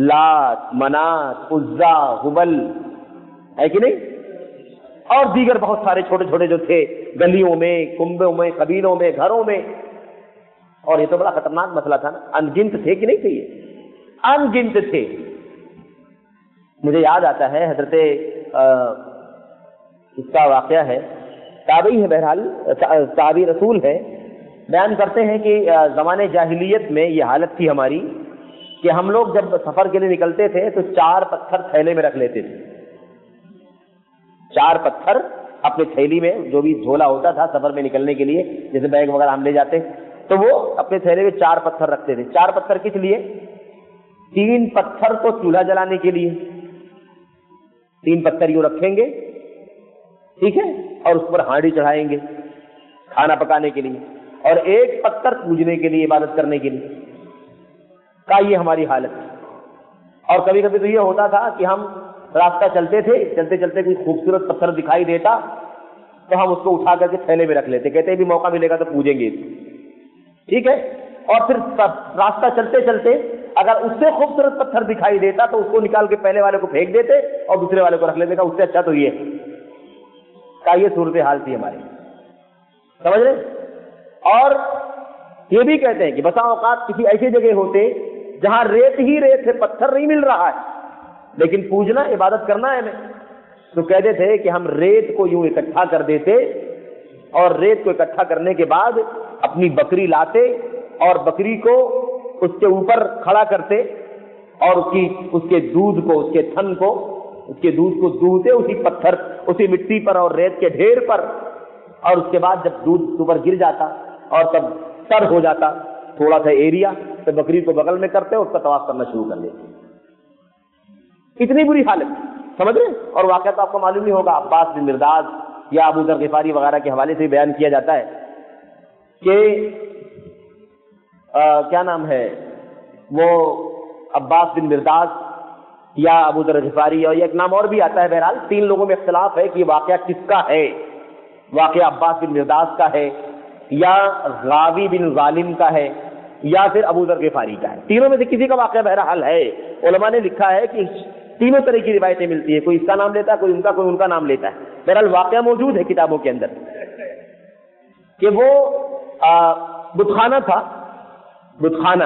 لات، منات، عزا، ہبل ہے کہ نہیں، اور دیگر بہت سارے چھوٹے چھوٹے جو تھے گلیوں میں، کنبوں میں، قبیلوں میں، گھروں میں، اور یہ تو بڑا خطرناک مسئلہ تھا نا، انگنت تھے کہ نہیں تھے؟ یہ انگنت تھے۔ مجھے یاد آتا ہے حضرت اس کا واقعہ ہے، تابعی ہے، بہرحال تابعی رسول ہے، بیان کرتے ہیں کہ زمانے جاہلیت میں یہ حالت تھی ہماری کہ ہم لوگ جب سفر کے لیے نکلتے تھے تو 4 پتھر تھیلے میں رکھ لیتے تھے، 4 پتھر اپنے تھیلی میں، جو بھی جھولا ہوتا تھا سفر میں نکلنے کے لیے، جیسے بیگ وغیرہ ہم لے جاتے تو وہ اپنے تھیلے میں 4 پتھر رکھتے تھے۔ 4 پتھر کس لیے؟ 3 پتھر تو چولہا جلانے کے لیے، 3 پتھر یوں رکھیں گے، ٹھیک ہے، اور اس پر ہانڈی چڑھائیں گے کھانا پکانے کے لیے، اور 1 پتھر پوجنے کے لیے، عبادت کرنے کے لیے کا یہ ہماری حالت ہے۔ اور کبھی کبھی تو یہ ہوتا تھا کہ ہم راستہ چلتے تھے، چلتے چلتے کوئی خوبصورت پتھر دکھائی دیتا تو ہم اس کو اٹھا کر کے تھیلے میں رکھ لیتے، کہتے بھی موقع ملے گا تو پوجیں گے، ٹھیک ہے۔ اور پھر راستہ چلتے چلتے اگر اس سے خوبصورت پتھر دکھائی دیتا تو اس کو نکال کے پہلے والے کو پھینک دیتے اور دوسرے والے کو رکھ لیتے، اس سے اچھا تو یہ کا یہ صورتحال تھی ہماری، سمجھ رہے؟ اور یہ بھی کہتے ہیں کہ بسا اوقات کسی ایسی جگہ ہوتے جہاں ریت ہی ریت ہے، پتھر نہیں مل رہا ہے، لیکن پوجنا، عبادت کرنا ہے ہمیں، تو کہتے تھے کہ ہم ریت کو یوں اکٹھا کر دیتے اور ریت کو اکٹھا کرنے کے بعد اپنی بکری لاتے اور بکری کو اس کے اوپر کھڑا کرتے اور اس کے دودھ کو، اس کے تھن کو، اس کے دودھ کو دوہتے اسی پتھر، اسی مٹی پر اور ریت کے ڈھیر پر، اور اس کے بعد جب دودھ اوپر گر جاتا اور تب تر ہو جاتا تھوڑا سا ایریا، تو بکری کو بغل میں کرتے اور اس کا طواف کرنا شروع کر دیتے۔ اتنی بری حالت، سمجھ رہے؟ اور واقعہ تو آپ کو معلوم نہیں ہوگا، عباس بن مرداد یا ابو ذر غفاری وغیرہ کے حوالے سے بیان کیا جاتا ہے کہ کیا نام ہے وہ، عباس بن مرداد یا ابو ذر غفاری، اور ایک نام اور بھی آتا ہے، بہرحال 3 لوگوں میں اختلاف ہے کہ واقعہ کس کا ہے، واقعہ عباس بن مرداد کا ہے یا غاوی بن ظالم کا ہے یا پھر ابو ذر غفاری کا ہے، تینوں میں سے کسی کا واقعہ بہرحال ہے۔ علماء نے لکھا ہے کہ تینوں طرح کی روایتیں ملتی ہیں، کوئی اس کا نام لیتا ہے، کوئی ان کا، کوئی ان کا نام لیتا ہے، بہرحال واقعہ موجود ہے کتابوں کے اندر کہ وہ بتخانہ تھا، بتخانہ،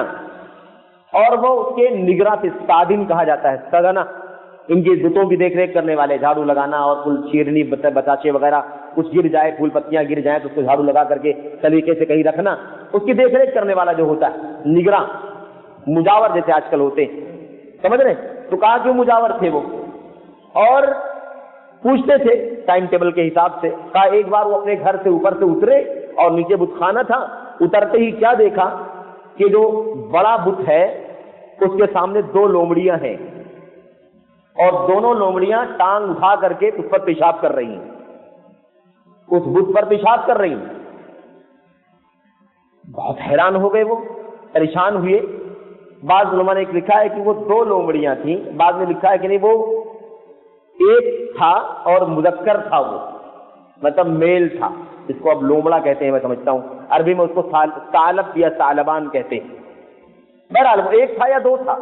اور وہ اس کے نگراں تھے، سادن کہا جاتا ہے، سگنا، ان کی بتوں کی دیکھ ریکھ کرنے والے، جھاڑو لگانا اور پھول چیرنی، بتاچے وغیرہ کچھ گر جائے، پھول پتیاں گر جائیں تو اس کو جھاڑو لگا کر کے طریقے سے کہیں رکھنا، اس کی دیکھ ریکھ کرنے والا جو ہوتا ہے، نگراں، مجاور جیسے آج کل ہوتے ہیں، سمجھ رہے؟ تو کہا کہ مجاور تھے وہ، اور پوچھتے تھے ٹائم ٹیبل کے حساب سے، کہا ایک بار وہ اپنے گھر سے اوپر سے اترے اور نیچے بتخانہ تھا، اترتے ہی کیا دیکھا کہ جو بڑا بت ہے اس کے سامنے 2 لومڑیاں ہیں اور دونوں لومڑیاں ٹانگ اٹھا کر کے اس پر پیشاب کر رہی ہیں، اس بت پر پیشاب کر رہی ہیں۔ بہت حیران ہو گئے، وہ پریشان ہوئے۔ بعض علماء نے لکھا ہے کہ وہ 2 لومڑیاں تھیں، بعض نے لکھا ہے کہ نہیں، وہ ایک تھا اور مذکر تھا، وہ مطلب میل تھا، اس کو اب لومڑا کہتے ہیں، میں سمجھتا ہوں عربی میں اس کو ثعلب یا ثعلبان کہتے ہیں۔ بہرحال وہ ایک تھا یا 2 تھا،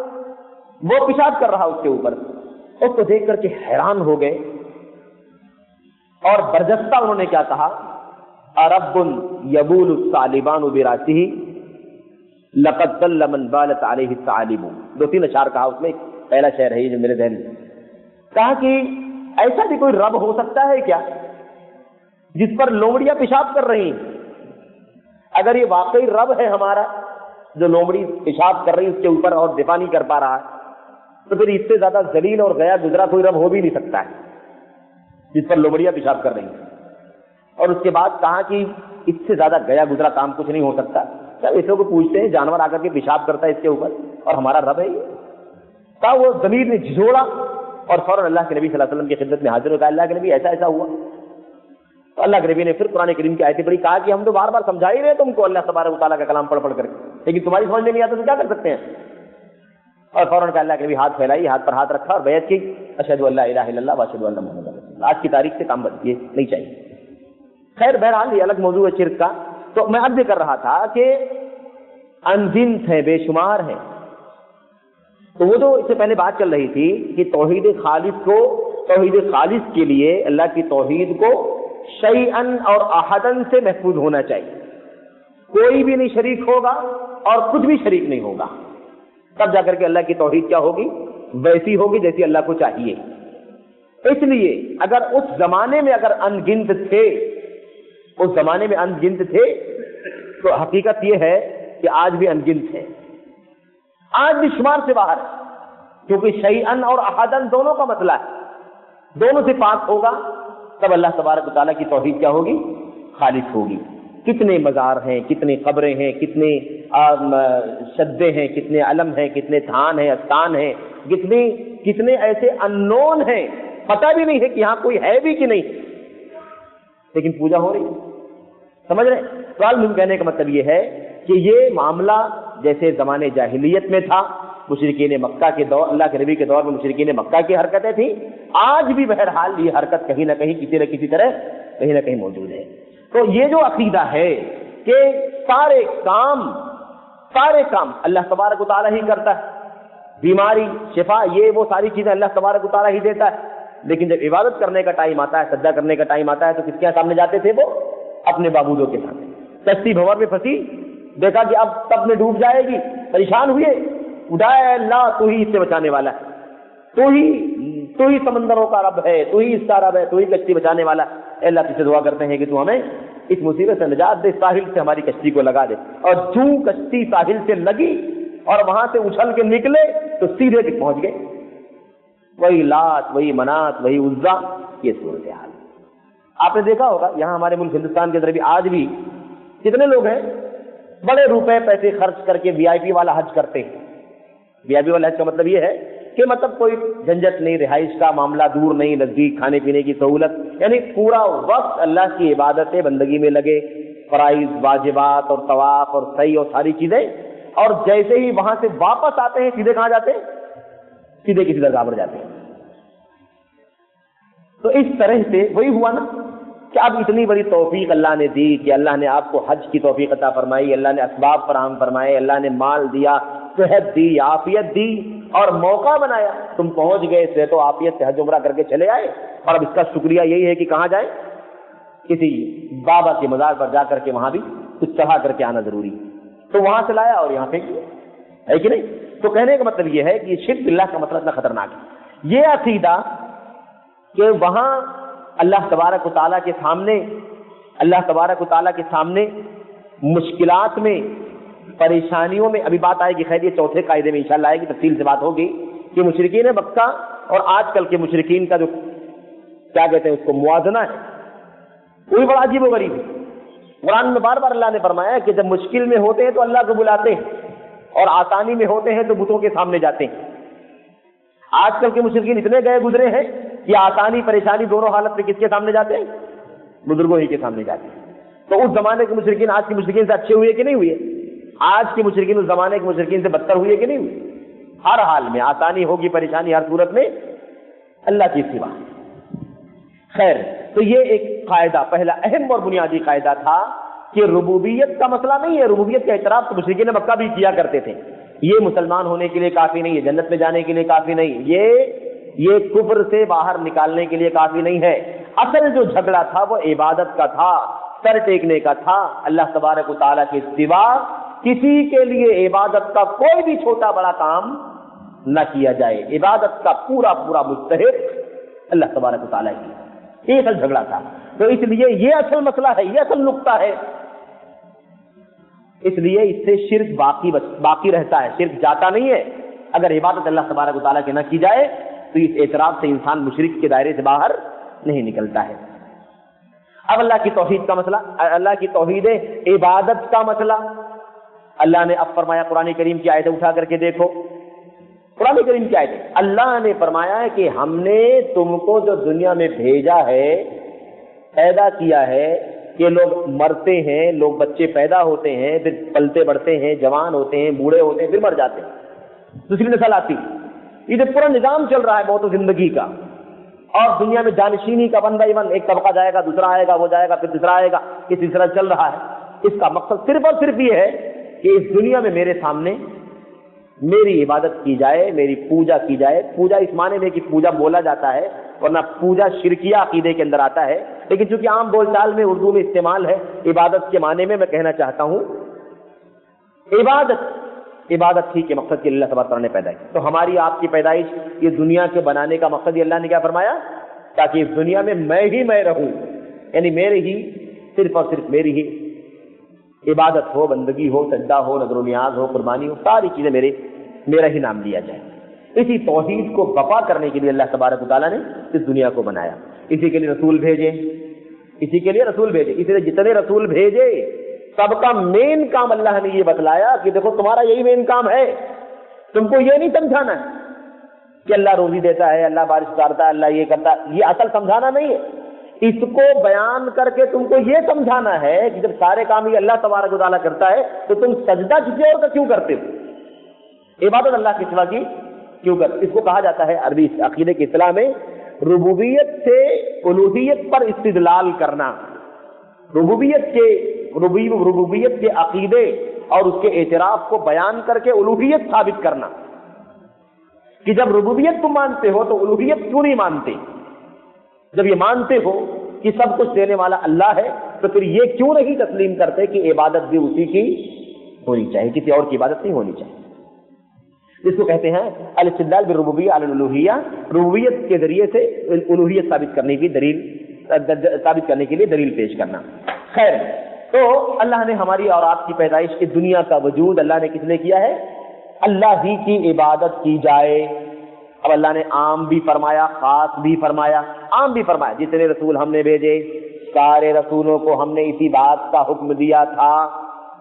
وہ پیشاب کر رہا اس کے اوپر، اس کو دیکھ کر کے حیران ہو گئے اور برجستہ انہوں نے کیا کہا، ارب یبول الثعلبان براسہ لقد ضل من بالت علیہ الثعالب، 2-3 اشعار کہا اس میں، پہلا شعر ہے یہ جو میرے ذہن میں، کہا کہ ایسا بھی کوئی رب ہو سکتا ہے کیا جس پر لومڑیاں پیشاب کر رہی ہیں؟ اگر یہ واقعی رب ہے ہمارا جو لومڑی پیشاب کر رہی اس کے اوپر اور دفاع نہیں کر پا رہا ہے، تو پھر اس سے زیادہ ذلیل اور گیا گزرا کوئی رب ہو بھی نہیں سکتا ہے جس پر لومڑیاں پیشاب کر رہی ہیں۔ اور اس کے بعد کہا کہ اس سے زیادہ گیا گزرا کام کچھ نہیں ہو سکتا، کیا ایسے کو پوچھتے ہیں جانور آ کر کے پیشاب کرتا ہے اس کے اوپر اور ہمارا رب ہے یہ؟ تھا وہ ضمیر نے جھجوڑا اور فوراً اللہ کے نبی صلی اللہ علیہ وسلم کی خدمت میں حاضر ہو گیا. اللہ کے نبی ایسا ایسا ہوا. تو اللہ کے نبی نے پھر قرآن کریم کی آیتیں پڑھی, کہا کہ ہم تو بار بار سمجھا ہی رہے تم کو اللہ تبارک و تعالیٰ کا کلام پڑھ پڑھ کر کے, لیکن تمہاری سمجھ میں نہیں آتا تو کیا کر سکتے ہیں. اور فوراً کا اللہ کے نبی ہاتھ پھیلائی, ہاتھ پر ہاتھ رکھا اور بیعت کی, اشہد ان لا الہ الا اللہ و اشہد ان محمد رسول اللہ. آج کی تاریخ سے کام بند, یہ نہیں چاہیے. خیر بہرحال یہ الگ موضوع ہے شرک کا. تو میں عرض کر رہا تھا کہ انگنت ہیں, بے شمار ہیں. تو وہ جو اس سے پہلے بات چل رہی تھی کہ توحید خالص کے لیے اللہ کی توحید کو شیئن اور احدن سے محفوظ ہونا چاہیے. کوئی بھی نہیں شریک ہوگا اور کچھ بھی شریک نہیں ہوگا, تب جا کر کے اللہ کی توحید کیا ہوگی, ویسی ہوگی جیسی اللہ کو چاہیے. اس لیے اگر اس زمانے میں اگر انگنت تھے تو حقیقت یہ ہے کہ آج بھی انگنت ہے, آج بھی شمار سے باہر ہے, کیونکہ شیئن اور احدن دونوں کا مسئلہ ہے. دونوں سے پاک ہوگا تب اللہ تبارک و تعالیٰ کی توحید کیا ہوگی, خالص ہوگی. کتنے مزار ہیں, کتنی قبریں ہیں, کتنے شدے ہیں, کتنے علم ہیں, کتنے تھان ہیں, استان ہیں, کتنے ایسے اننون ہیں, پتہ بھی نہیں ہے کہ یہاں کوئی ہے بھی کہ نہیں, لیکن پوجا ہو رہی ہے. سمجھ رہے ہیں؟ سوال کہنے کا مطلب یہ ہے کہ یہ معاملہ جیسے زمانے جاہلیت میں تھا, مشرکین مکہ کے دور, اللہ کے نبی کے دور میں مشرکین مکہ کی حرکتیں تھیں, آج بھی بہرحال یہ حرکت کہیں نہ کہیں کسی نہ کسی طرح کہیں نہ کہیں موجود ہے. تو یہ جو عقیدہ ہے کہ سارے کام اللہ تبارک و تعالیٰ ہی کرتا ہے, بیماری شفا یہ وہ ساری چیزیں اللہ تبارک و تعالیٰ ہی دیتا ہے, لیکن جب عبادت کرنے کا ٹائم آتا ہے, سجدہ کرنے کا ٹائم آتا ہے, تو کس کے سامنے جاتے تھے وہ, اپنے معبودوں کے سامنے. کشتی بھنور میں پھنسی, دیکھا کہ اب تب میں ڈوب جائے گی, پریشان ہوئے, اٹھائے اللہ تو ہی اس سے بچانے والا ہے, تو ہی سمندروں کا رب ہے, تو ہی اس کا رب ہے, تو ہی کشتی بچانے والا ہے. اللہ تجھ سے دعا کرتے ہیں کہ تو ہمیں اس مصیبت سے نجات دے, ساحل سے ہماری کشتی کو لگا دے. اور جو کشتی ساحل سے لگی اور وہاں سے اچھل کے نکلے تو سیدھے تک پہنچ گئے. وہی لات, وہی منات, وہی عزا, یہ صورتحال. آپ نے دیکھا ہوگا یہاں ہمارے ملک ہندوستان کے اندر بھی آج بھی کتنے لوگ ہیں بڑے روپے پیسے خرچ کر کے وی آئی پی والا حج کرتے ہیں. وی آئی پی والا حج کا مطلب یہ ہے کہ مطلب کوئی جھنجٹ نہیں, رہائش کا معاملہ دور نہیں, نزدیک کھانے پینے کی سہولت, یعنی پورا وقت اللہ کی عبادت بندگی میں لگے, فرائض واجبات اور طواف اور سعی اور ساری چیزیں, اور جیسے ہی وہاں سے واپس آتے ہیں سیدھے کہاں جاتے ہیں, سیدھے کسی درگاہ پر جاتے ہیں. تو اس طرح سے وہی ہوا نا کہ اب اتنی بڑی توفیق اللہ نے دی کہ اللہ نے آپ کو حج کی توفیق عطا فرمائی, اللہ نے اسباب فراہم فرمائے, اللہ نے مال دیا, صحت دی, عافیت دی اور موقع بنایا, تم پہنچ گئے صحت و عافیت سے حج عمرہ کر کے چلے آئے. اور اب اس کا شکریہ یہی ہے کہ کہاں جائیں, کسی بابا کے مزار پر جا کر کے وہاں بھی کچھ چڑھا کر کے آنا ضروری, تو وہاں سے لایا اور یہاں پھینک دیا, ہے کہ نہیں. تو کہنے کا مطلب یہ ہے کہ شرک باللہ کا مطلب اتنا خطرناک ہے. یہ عقیدہ کہ وہاں اللہ تبارک و تعالیٰ کے سامنے مشکلات میں, پریشانیوں میں, ابھی بات آئے گی, خیر یہ چوتھے قاعدے میں انشاءاللہ آئے گی, تفصیل سے بات ہوگی کہ مشرکین مکہ اور آج کل کے مشرکین کا جو کیا کہتے ہیں اس کو موازنہ ہے, وہی بڑا عجیب و غریب ہے. قرآن میں بار بار اللہ نے فرمایا کہ جب مشکل میں ہوتے ہیں تو اللہ کو بلاتے ہیں, اور آسانی میں ہوتے ہیں تو بتوں کے سامنے جاتے ہیں. آج کل کے مشرکین اتنے گئے گزرے ہیں کہ آسانی پریشانی دونوں حالت میں کس کے سامنے جاتے ہیں, بزرگوں ہی کے سامنے جاتے ہیں. تو اس زمانے کے مشرکین آج کے مشرکین سے اچھے ہوئے کہ نہیں ہوئے, آج کے مشرکین اس زمانے کے مشرکین سے بدتر ہوئے کہ نہیں ہوئے. ہر حال میں آسانی ہوگی, پریشانی ہر صورت میں اللہ کی سوا. خیر, تو یہ ایک قاعدہ, پہلا اہم اور بنیادی قاعدہ تھا کہ ربوبیت کا مسئلہ نہیں ہے. ربوبیت کا اعتراف تو مشرکین مکہ بھی کیا کرتے تھے. یہ مسلمان ہونے کے لیے کافی نہیں ہے, جنت میں جانے کے لیے کافی نہیں, یہ کفر سے باہر نکالنے کے لیے کافی نہیں ہے. اصل جو جھگڑا تھا وہ عبادت کا تھا, سر ٹیکنے کا تھا. اللہ تبارک و تعالیٰ کے سوا کسی کے لیے عبادت کا کوئی بھی چھوٹا بڑا کام نہ کیا جائے. عبادت کا پورا مستحق اللہ تبارک و تعالیٰ کی, یہ اصل جھگڑا تھا. تو اس لیے یہ اصل مسئلہ ہے, یہ اصل نقطہ ہے. اس لیے اس سے شرک باقی رہتا ہے, شرک جاتا نہیں ہے. اگر عبادت اللہ تبارک و تعالیٰ کی نہ کی جائے تو اس اعتراف سے انسان مشرک کے دائرے سے باہر نہیں نکلتا ہے. اب اللہ کی توحید کا مسئلہ, اللہ کی توحید عبادت کا مسئلہ اللہ نے اب فرمایا. قرآن کریم کی آیتیں اٹھا کر کے دیکھو, قرآن کریم کیا ہے؟ اللہ نے فرمایا ہے کہ ہم نے تم کو جو دنیا میں بھیجا ہے، پیدا کیا ہے، کہ لوگ مرتے ہیں، لوگ بچے پیدا ہوتے ہیں، پھر پلتے بڑھتے ہیں، جوان ہوتے ہیں، بوڑھے ہوتے ہیں، پھر مر جاتے ہیں، دوسری نسل آتی، یہ جو پورا نظام چل رہا ہے موت و زندگی کا، اور دنیا میں جانشینی کا بن بائی بن، ایک طبقہ جائے گا، دوسرا آئے گا، وہ جائے گا، پھر دوسرا آئے گا، یہ سلسلہ چل رہا ہے۔ اس کا مقصد صرف اور صرف یہ ہے کہ اس دنیا میں میرے سامنے میری عبادت کی جائے، میری پوجا کی جائے۔ پوجا اس معنی میں کہ پوجا بولا جاتا ہے، ورنہ پوجا شرکیہ عقیدے کے اندر آتا ہے، لیکن چونکہ عام بول چال میں اردو میں استعمال ہے عبادت کے معنی میں کہنا چاہتا ہوں عبادت ہی کے مقصد کے لیے اللہ تبارک و تعالیٰ نے پیدا کی۔ تو ہماری آپ کی پیدائش یہ دنیا کے بنانے کا مقصد، یہ اللہ نے کیا فرمایا؟ تاکہ اس دنیا میں میں رہوں، یعنی میرے ہی، صرف اور صرف میری ہی عبادت ہو، بندگی ہو، سجدہ ہو، نظر و نیاز ہو، قربانی ہو، ساری چیزیں میرا ہی نام لیا جائے۔ اسی توحید کو بپا کرنے کے لیے اللہ تبارک و تعالیٰ نے اس دنیا کو بنایا، اسی کے لیے رسول بھیجے، اسی لیے جتنے رسول بھیجے سب کا مین کام اللہ نے یہ بتلایا کہ دیکھو تمہارا یہی مین کام ہے، تم کو یہ نہیں سمجھانا ہے کہ اللہ روزی دیتا ہے، اللہ بارش اتارتا ہے، اللہ یہ کرتا ہے، یہ اصل سمجھانا نہیں ہے۔ اس کو بیان کر کے تم کو یہ سمجھانا ہے کہ جب سارے کام یہ اللہ تبارک و تعالیٰ کرتا ہے تو تم سجدہ کسی اور کا کیوں کرتے ہو، عبادت اللہ کے سوا کی کیوں کرتے؟ اس کو کہا جاتا ہے عربی عقیدے کی اصطلاح میں ربوبیت سے الوہیت پر استدلال کرنا، ربوبیت کے عقیدے اور اس کے اعتراف کو بیان کر کے الوہیت ثابت کرنا، کہ جب ربوبیت کو مانتے ہو تو الوہیت کیوں نہیں مانتے؟ جب یہ مانتے ہو کہ سب کچھ دینے والا اللہ ہے تو پھر یہ کیوں نہیں تسلیم کرتے کہ عبادت بھی اسی کی ہونی چاہیے، کسی اور کی عبادت نہیں ہونی چاہیے؟ اس کو کہتے ہیں الاستدلال بالربوبیہ علی الالوہیہ، ربوبیت کے ذریعے سے الوہیت ثابت کرنے کے لیے دلیل پیش کرنا۔ خیر، تو اللہ نے ہماری اور آپ کی پیدائش کی دنیا کا وجود اللہ نے کس نے کیا ہے؟ اللہ ہی کی عبادت کی جائے۔ اب اللہ نے عام بھی فرمایا، خاص بھی فرمایا۔ عام بھی فرمایا جتنے رسول ہم نے بھیجے سارے رسولوں کو ہم نے اسی بات کا حکم دیا تھا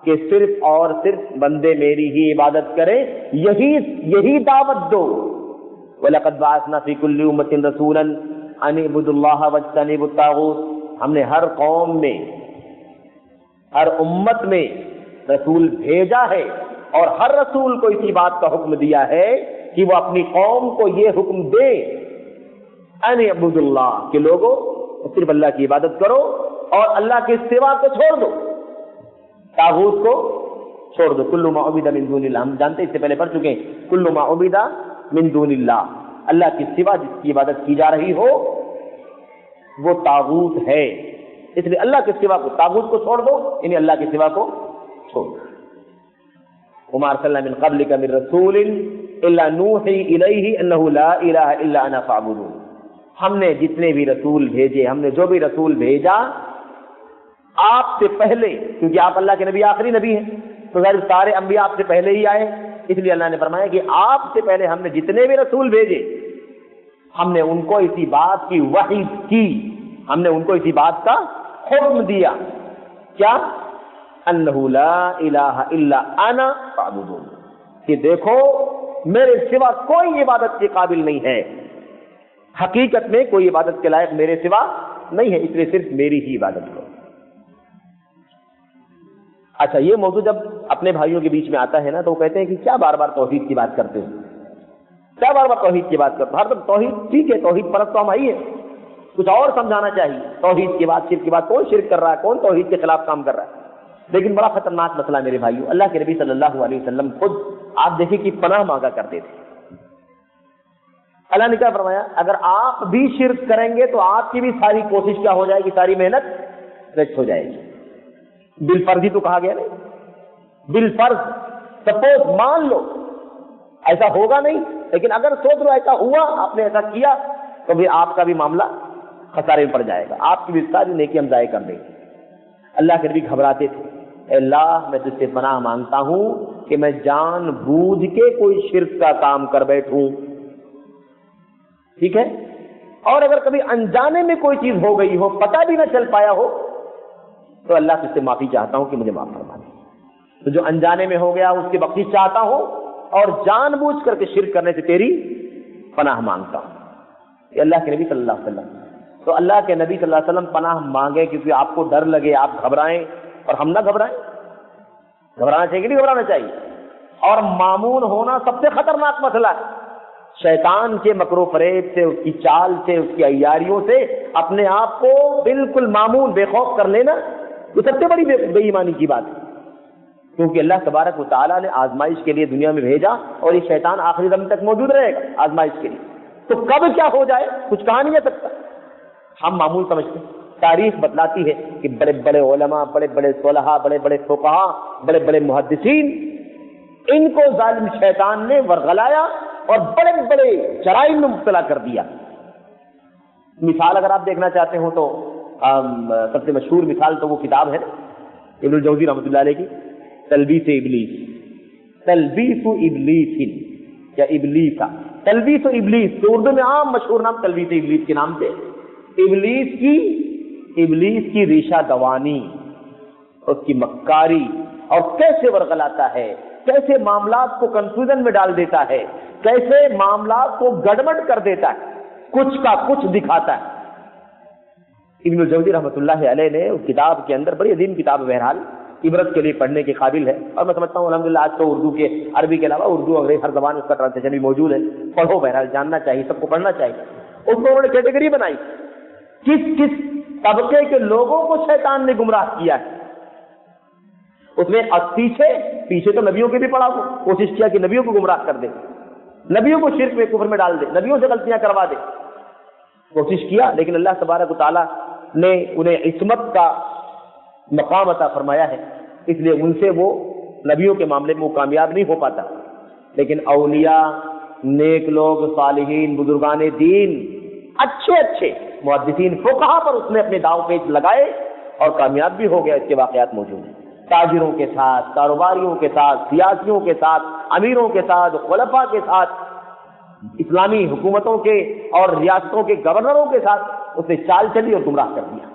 کہ صرف اور صرف بندے میری ہی عبادت کریں، یہی دعوت دو۔ وَلَقَدْ بَعَثْنَا فِي كُلِّ أُمَّةٍ رَسُولًا أَنِ اعْبُدُوا اللَّهَ وَاجْتَنِبُوا الطَّاغُوتَ، ہم نے ہر قوم میں، ہر امت میں رسول بھیجا ہے اور ہر رسول کو اسی بات کا حکم دیا ہے کہ وہ اپنی قوم کو یہ حکم دے ان اعبدوا اللہ، کہ لوگوں صرف اللہ کی عبادت کرو اور اللہ کے سوا کو چھوڑ دو، طاغوت کو چھوڑ دو۔ کل ما عبد من دون اللہ، ہم جانتے اس سے پہلے پڑھ چکے ہیں، کل ما عبد من دون اللہ، اللہ کے سوا جس کی عبادت کی جا رہی ہو وہ طاغوت ہے، اس لیے اللہ کے سوا کو، طاغوت کو چھوڑ دو، یعنی اللہ کے سوا کو چھوڑ دو۔ وما ارسلنا من قبلک من رسول الا نوحی الیہ انہ لا الہ الا انا فاعبدون، ہم نے جتنے بھی رسول بھیجے، ہم نے جو بھی رسول بھیجا آپ سے پہلے، کیونکہ آپ اللہ کے نبی آخری نبی ہیں تو ظاہر سارے انبیاء آپ سے پہلے ہی آئے، اس لیے اللہ نے فرمایا کہ آپ سے پہلے ہم نے جتنے بھی رسول بھیجے ہم نے ان کو اسی بات کی وحی کی، ہم نے ان کو اسی بات کا حکم دیا، کیا؟ انہ لا الہ الا انا فاعبدون، کہ دیکھو میرے سوا کوئی عبادت کے قابل نہیں ہے، حقیقت میں کوئی عبادت کے لائق میرے سوا نہیں ہے، اس لیے صرف میری ہی عبادت کرو۔ اچھا، یہ موضوع جب اپنے بھائیوں کے بیچ میں آتا ہے نا تو وہ کہتے ہیں کہ کیا بار بار توحید کی بات کرتے ہو، کیا بار بار توحید کی بات کرتے ہو؟ ہر دم توحید ٹھیک ہے، توحید پرست تو ہم آئی ہے، کچھ اور سمجھانا چاہیے، توحید کی بات، شرک کی بات، کون شرک کر رہا ہے، کون توحید کے خلاف کام کر رہا ہے؟ لیکن بڑا خطرناک مسئلہ میرے بھائیوں، اللہ کے نبی صلی اللہ علیہ وسلم خود آپ دیکھیں کہ پناہ مانگا کرتے تھے۔ اللہ نے کیا فرمایا؟ اگر آپ بھی شرک کریں گے تو آپ کی بھی ساری کوشش کیا ہو جائے گی، ساری محنت ویسٹ ہو جائے گی۔ بالفرض ہی تو کہا گیا نا، بالفرض، سپوز مان لو ایسا ہوگا نہیں، لیکن اگر سوچ لو ایسا ہوا، آپ نے ایسا کیا، تو بھی آپ کا بھی معاملہ خسارے میں پڑ جائے گا، آپ کی بھی ساری نیکی ہم ضائع کر دیں گے۔ اللہ کے نبی گھبراتے تھے، اے اللہ میں تجھ سے پناہ مانگتا ہوں کہ میں جان بوجھ کے کوئی شرک کا کام کر بیٹھوں، ٹھیک ہے، اور اگر کبھی انجانے میں کوئی چیز ہو گئی ہو، پتہ بھی نہ چل پایا ہو، تو اللہ سے معافی چاہتا ہوں کہ مجھے معاف فرما دے۔ تو جو انجانے میں ہو گیا اس کی بخشش چاہتا ہوں، اور جان بوجھ کر کے شرک کرنے سے تیری پناہ مانگتا ہوں. یہ اللہ کے نبی صلی اللہ علیہ وسلم. تو اللہ کے نبی صلی اللہ علیہ وسلم پناہ مانگے کیونکہ آپ کو ڈر لگے, آپ گھبرائیں اور ہم نہ گھبرائیں. گھبرانا چاہیے کہ نہیں گھبرانا چاہیے؟ اور مامون ہونا سب سے خطرناک مسئلہ ہے. شیطان کے مکر و فریب سے, اس کی چال سے, اس کی عیاریوں سے اپنے آپ کو بالکل مامون بے خوف کر لینا یہ سب سے بڑی بے ایمانی کی بات ہے. کیونکہ اللہ تبارک و تعالیٰ نے آزمائش کے لیے دنیا میں بھیجا اور یہ شیطان آخری دم تک موجود رہے گا آزمائش کے لیے. تو کب کیا ہو جائے کچھ کہا نہیں جا سکتا. ہم معمول سمجھتے ہیں. تاریخ بتلاتی ہے کہ بڑے بڑے علماء, بڑے بڑے صلحاء, بڑے بڑے فقہاء, بڑے بڑے محدثین, ان کو ظالم شیطان نے ورغلایا اور بڑے بڑے جرائم میں مبتلا کر دیا. مثال اگر آپ دیکھنا چاہتے ہو تو سب سے مشہور مثال تو وہ کتاب ہے ابن الجوزی رحمۃ اللہ علیہ کی تلبیس ابلیس. تلبیس ابلیس یا ابلیسا, تلبیس ابلیس تو اردو میں عام مشہور نام تلبیس ابلیس کے نام سے. ابلیس کی ریشہ دوانی, اس کی مکاری, اور کیسے ورغلاتا ہے, کیسے معاملات کو کنفیوژن میں ڈال دیتا ہے, کیسے معاملات کو گڑبڑ کر دیتا ہے, کچھ کا کچھ دکھاتا ہے. ابن الجوزی رحمۃ اللہ علیہ نے اس کتاب کے اندر, بڑی عظیم کتاب بہرحال, عبرت کے لیے پڑھنے کے قابل ہے. اور میں سمجھتا ہوں الحمدللہ آج تو اردو کے, عربی کے علاوہ اردو انگریزی ہر زبان اس کا ٹرانسلیشن بھی موجود ہے. پڑھو, بہرحال جاننا چاہیے, سب کو پڑھنا چاہیے. اس میں انہوں نے کیٹیگری بنائی کس کس طبقے کے لوگوں کو شیطان نے گمراہ کیا ہے. اس میں پیچھے تو نبیوں کے بھی پڑھا, کوشش کیا کہ نبیوں کو گمراہ کر دے, نبیوں کو شرک میں کفر میں ڈال دے, نبیوں سے غلطیاں کروا دے, کوشش کیا. لیکن اللہ تبارک و تعالیٰ نے انہیں عصمت کا مقام عطا فرمایا ہے, اس لیے ان سے وہ نبیوں کے معاملے میں وہ کامیاب نہیں ہو پاتا. لیکن اولیاء, نیک لوگ, صالحین, بزرگان دین, اچھے محدثین, فقہا پر اس نے اپنے داؤ پیچ لگائے اور کامیاب بھی ہو گیا. اس کے واقعات موجود ہیں. تاجروں کے ساتھ, کاروباریوں کے ساتھ, سیاسیوں کے ساتھ, امیروں کے ساتھ, خلفاء کے ساتھ, اسلامی حکومتوں کے اور ریاستوں کے گورنروں کے ساتھ اس نے چال چلی اور گمراہ کر دیا.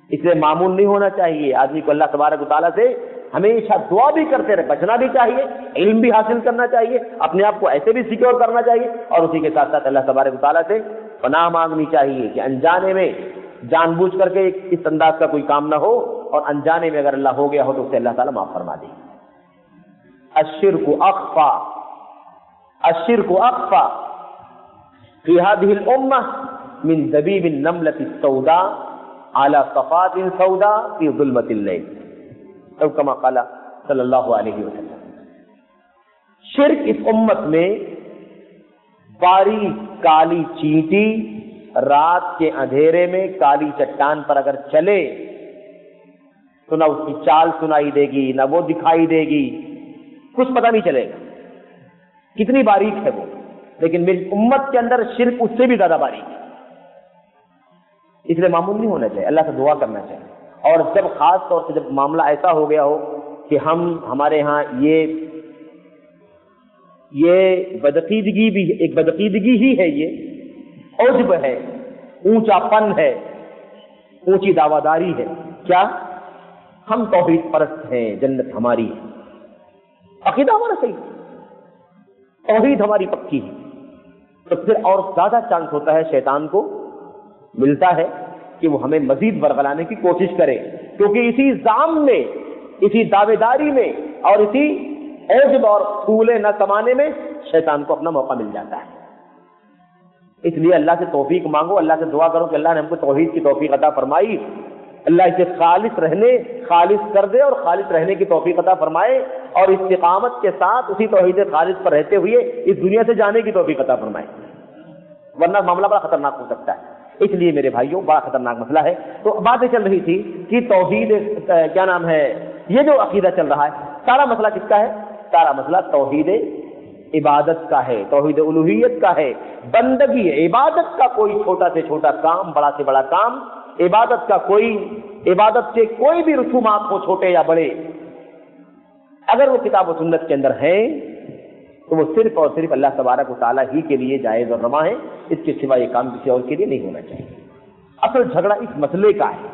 اس لیے معمول نہیں ہونا چاہیے. آدمی کو اللہ تبارک و تعالیٰ سے ہمیشہ دعا بھی کرتے رہے, بچنا بھی چاہیے, علم بھی حاصل کرنا چاہیے, اپنے آپ کو ایسے بھی سیکیور کرنا چاہیے, اور اسی کے ساتھ ساتھ اللہ تبارک و تعالیٰ سے پناہ مانگنی چاہیے کہ انجانے میں جان بوجھ کر کے اس انداز کا کوئی کام نہ ہو, اور انجانے میں اگر اللہ ہو گیا ہو تو اسے اللہ تعالیٰ معاف فرما دے. الشرک اخفى في هذه الامه من دبيب النملة السوداء على صفات سوداء في ظلمة الليل, او كما قال صلی اللہ علیہ وسلم. شرک اس امت میں باریک کالی چینٹی رات کے اندھیرے میں کالی چٹان پر اگر چلے تو نہ اس کی چال سنائی دے گی, نہ وہ دکھائی دے گی, کچھ پتہ نہیں چلے گا کتنی باریک ہے وہ. لیکن میری امت کے اندر شرک اس سے بھی زیادہ باریک ہے. اس لیے معمول نہیں ہونا چاہیے, اللہ سے دعا کرنا چاہیے. اور جب خاص طور سے جب معاملہ ایسا ہو گیا ہو کہ ہمارے ہاں یہ بدعقیدگی بھی ایک بدعقیدگی ہی ہے, یہ عجب ہے, اونچا پن ہے, اونچی دعویداری ہے. کیا ہم توحید پرست ہیں, جنت ہماری ہے, عقیدہ ہمارا صحیح, توحید ہماری پکی ہے, تو پھر اور زیادہ چانس ہوتا ہے, شیطان کو ملتا ہے کہ وہ ہمیں مزید ورغلانے کی کوشش کرے. کیونکہ اسی زعم میں, اسی دعوے داری میں اور اسی عجب اور پھولے نہ کمانے میں شیطان کو اپنا موقع مل جاتا ہے. اس لیے اللہ سے توفیق مانگو, اللہ سے دعا کرو کہ اللہ نے ہم کو توحید کی توفیق عطا فرمائی, اللہ اسے خالص کر دے اور خالص رہنے کی توفیق عطا فرمائے, اور استقامت کے ساتھ اسی توحید خالص پر رہتے ہوئے اس دنیا سے جانے کی توفیق عطا فرمائے. ورنہ معاملہ بڑا خطرناک ہو سکتا ہے. اس لیے میرے بھائیوں بڑا خطرناک مسئلہ ہے. تو باتیں چل رہی تھی کہ توحید کیا نام ہے, یہ جو عقیدہ چل رہا ہے, سارا مسئلہ کس کا ہے؟ سارا مسئلہ توحید عبادت کا ہے, توحید الوہیت کا ہے, بندگی عبادت کا کوئی چھوٹا سے چھوٹا کام, بڑا سے بڑا کام, عبادت سے کوئی بھی رسومات ہو چھوٹے یا بڑے, اگر وہ کتاب و سنت کے اندر ہیں تو وہ صرف اور صرف اللہ تبارک و تعالیٰ ہی کے لیے جائز اور روا ہے. اس کے سوا یہ کام کسی اور کے لیے نہیں ہونا چاہیے. اصل جھگڑا اس مسئلے کا ہے.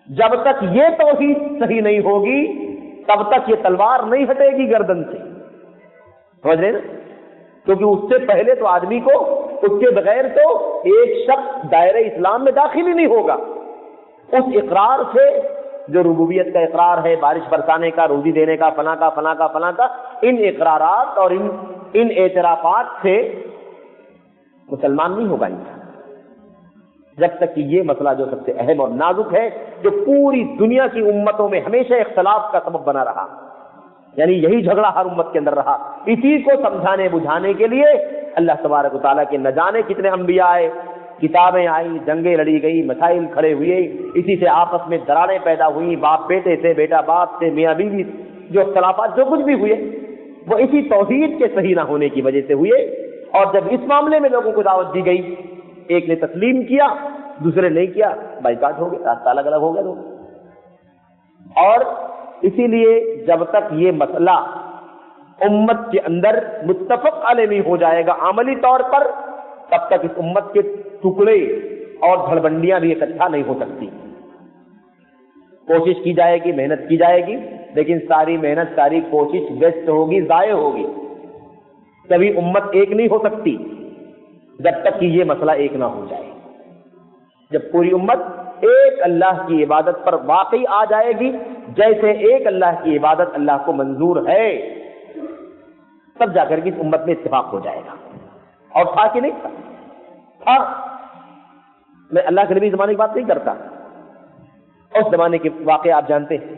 جب تک یہ توحید صحیح نہیں ہوگی تب تک یہ تلوار نہیں ہٹے گی گردن سے. سمجھ رہے نا؟ کیونکہ اس سے پہلے تو آدمی کو اس کے بغیر تو ایک شخص دائرہ اسلام میں داخل ہی نہیں ہوگا. اس اقرار سے جو ربوبیت کا اقرار ہے، بارش برسانے کا، روزی دینے کا، فلاں کا فلاں کا فلاں کا، ان اقرارات اور ان اعترافات سے مسلمان نہیں ہوگا انسان، جب تک کہ یہ مسئلہ جو سب سے اہم اور نازک ہے، جو پوری دنیا کی امتوں میں ہمیشہ اختلاف کا سبب بنا رہا، یعنی یہی جھگڑا ہر امت کے اندر رہا، اسی کو سمجھانے بجھانے کے لیے اللہ تبارک و تعالیٰ کے نہ جانے کتنے انبیاء آئے، کتابیں آئیں، جنگیں لڑی گئی، مسائل کھڑے ہوئے، اسی سے آپس میں دراریں پیدا ہوئی، باپ بیٹے سے، بیٹا باپ سے، میاں بیوی، جو اختلافات جو کچھ بھی ہوئے وہ اسی توحید کے صحیح نہ ہونے کی وجہ سے ہوئے. اور جب اس معاملے میں لوگوں کو دعوت دی گئی، ایک نے تسلیم کیا، دوسرے نہیں کیا، بائیکاٹ ہو گیا، راستہ الگ الگ ہو گیا لوگ. اور اسی لیے جب تک یہ مسئلہ امت کے اندر متفق علیہ نہیں ہو جائے گا عملی طور پر، تب تک اس امت کے ٹکڑے اور دھڑبندیاں بھی اکٹھا نہیں ہو سکتی. کوشش کی جائے گی، محنت کی جائے گی، لیکن ساری محنت ساری کوشش ویسٹ ہوگی، ضائع ہوگی. کبھی امت ایک نہیں ہو سکتی جب تک کہ یہ مسئلہ ایک نہ ہو جائے. جب پوری امت ایک اللہ کی عبادت پر واقعی آ جائے گی، جیسے ایک اللہ کی عبادت اللہ کو منظور ہے، تب جا کر کے اس امت میں اتفاق ہو جائے گا. اور تھا کہ نہیں تھا؟ میں اللہ کے نبی زمانے کی بات نہیں کرتا، اس زمانے کے واقعے آپ جانتے ہیں.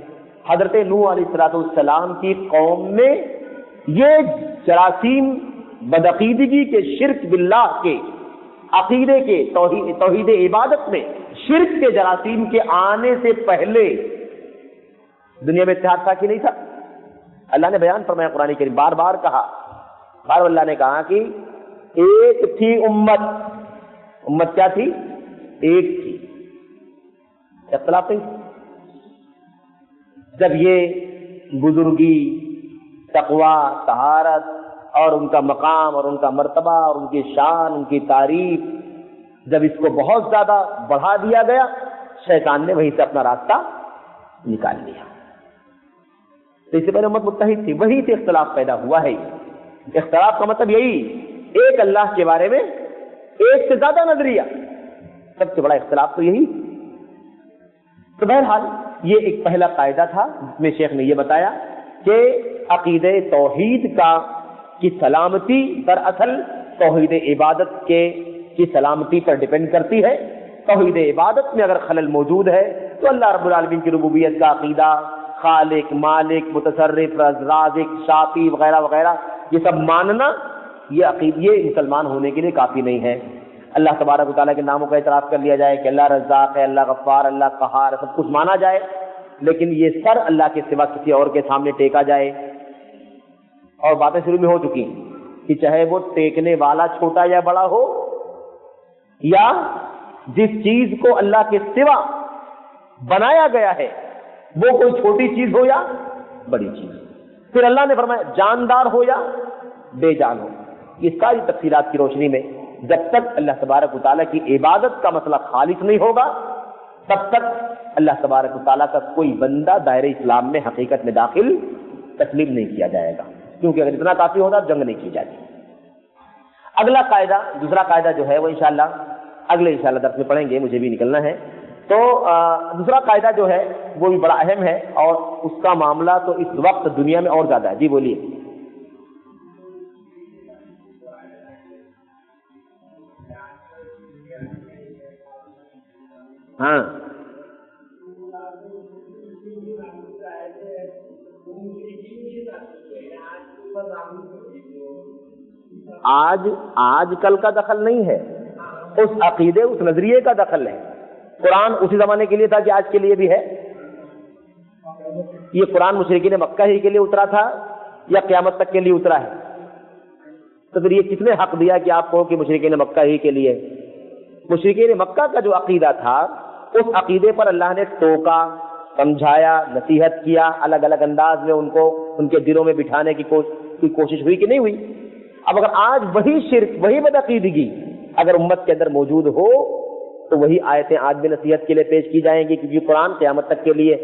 حضرت نوح علیہ السلام کی قوم میں یہ جراثیم بدعقیدگی کے، شرک باللہ کے، عقیدے کے، توحید عبادت میں شرک کے جراثیم کے آنے سے پہلے دنیا میں اتحاد تھا کہ نہیں تھا؟ اللہ نے بیان فرمایا قرآن کریم، بار بار کہا، بار اللہ نے کہا کہ ایک تھی امت کیا تھی؟ ایک تھی، اختلاف نہیں. جب یہ بزرگی، تقوی، طہارت اور ان کا مقام اور ان کا مرتبہ اور ان کی شان، ان کی تعریف، جب اس کو بہت زیادہ بڑھا دیا گیا، شیطان نے وہیں سے اپنا راستہ نکال لیا. تو اس سے پہلے امت متحد تھی، وہیں سے اختلاف پیدا ہوا ہے. اختلاف کا مطلب یہی، ایک اللہ کے بارے میں ایک سے زیادہ نظریہ، سب سے بڑا اختلاف تو یہی. تو بہرحال یہ ایک پہلا قاعدہ تھا جس میں شیخ نے یہ بتایا کہ عقیدہ توحید کی سلامتی دراصل توحید عبادت کی سلامتی پر ڈیپینڈ کرتی ہے. توحید عبادت میں اگر خلل موجود ہے تو اللہ رب العالمین کی ربوبیت کا عقیدہ، خالق، مالک، متصرف، رازق، شافی وغیرہ وغیرہ، یہ سب ماننا، یہ مسلمان ہونے کے لیے کافی نہیں ہے. اللہ تبارک و تعالیٰ کے ناموں کا اعتراف کر لیا جائے کہ اللہ رزاق ہے، اللہ غفار، اللہ قہار، سب کچھ مانا جائے، لیکن یہ سر اللہ کے سوا کسی اور کے سامنے ٹیکا جائے. اور باتیں شروع میں ہو چکی کہ چاہے وہ ٹیکنے والا چھوٹا یا بڑا ہو، یا جس چیز کو اللہ کے سوا بنایا گیا ہے وہ کوئی چھوٹی چیز ہو یا بڑی چیز. پھر اللہ نے فرمایا جاندار ہو یا بے جان ہو. یہ ساری تفصیلات کی روشنی میں جب تک اللہ تبارک و تعالیٰ کی عبادت کا مسئلہ خالص نہیں ہوگا، تب تک اللہ تبارک و تعالیٰ کا کوئی بندہ دائرہ اسلام میں حقیقت میں داخل تسلیم نہیں کیا جائے گا، کیونکہ اگر اتنا کافی ہوتا جنگ نہیں کی جاتی. اگلا قاعدہ، دوسرا قاعدہ جو ہے وہ انشاءاللہ اگلے انشاءاللہ درس میں پڑھیں گے، مجھے بھی نکلنا ہے. تو دوسرا قاعدہ جو ہے وہ بھی بڑا اہم ہے، اور اس کا معاملہ تو اس وقت دنیا میں اور زیادہ ہے. جی بولیے. ہاں، آج کل کا دخل نہیں ہے، اس عقیدے، اس نظریے کا دخل ہے. قرآن اسی زمانے کے لیے تھا کہ آج کے لیے بھی ہے. یہ قرآن مشرکین مکہ ہی کے لیے اترا تھا یا قیامت تک کے لیے اترا ہے؟ تو پھر یہ کس نے حق دیا کہ آپ کہو کہ مشرکین مکہ ہی کے لیے؟ مشرکین مکہ کا جو عقیدہ تھا، اس عقیدے پر اللہ نے ٹوکا، سمجھایا، نصیحت کیا، الگ الگ انداز میں ان کو ان کے دلوں میں بٹھانے کی کوشش ہوئی کہ نہیں ہوئی؟ اب اگر آج وہی شرک، وہی بدعقیدگی اگر امت کے اندر موجود ہو تو وہی آیتیں آج بھی نصیحت کے لیے پیش کی جائیں گی، کیونکہ قرآن قیامت تک کے لیے.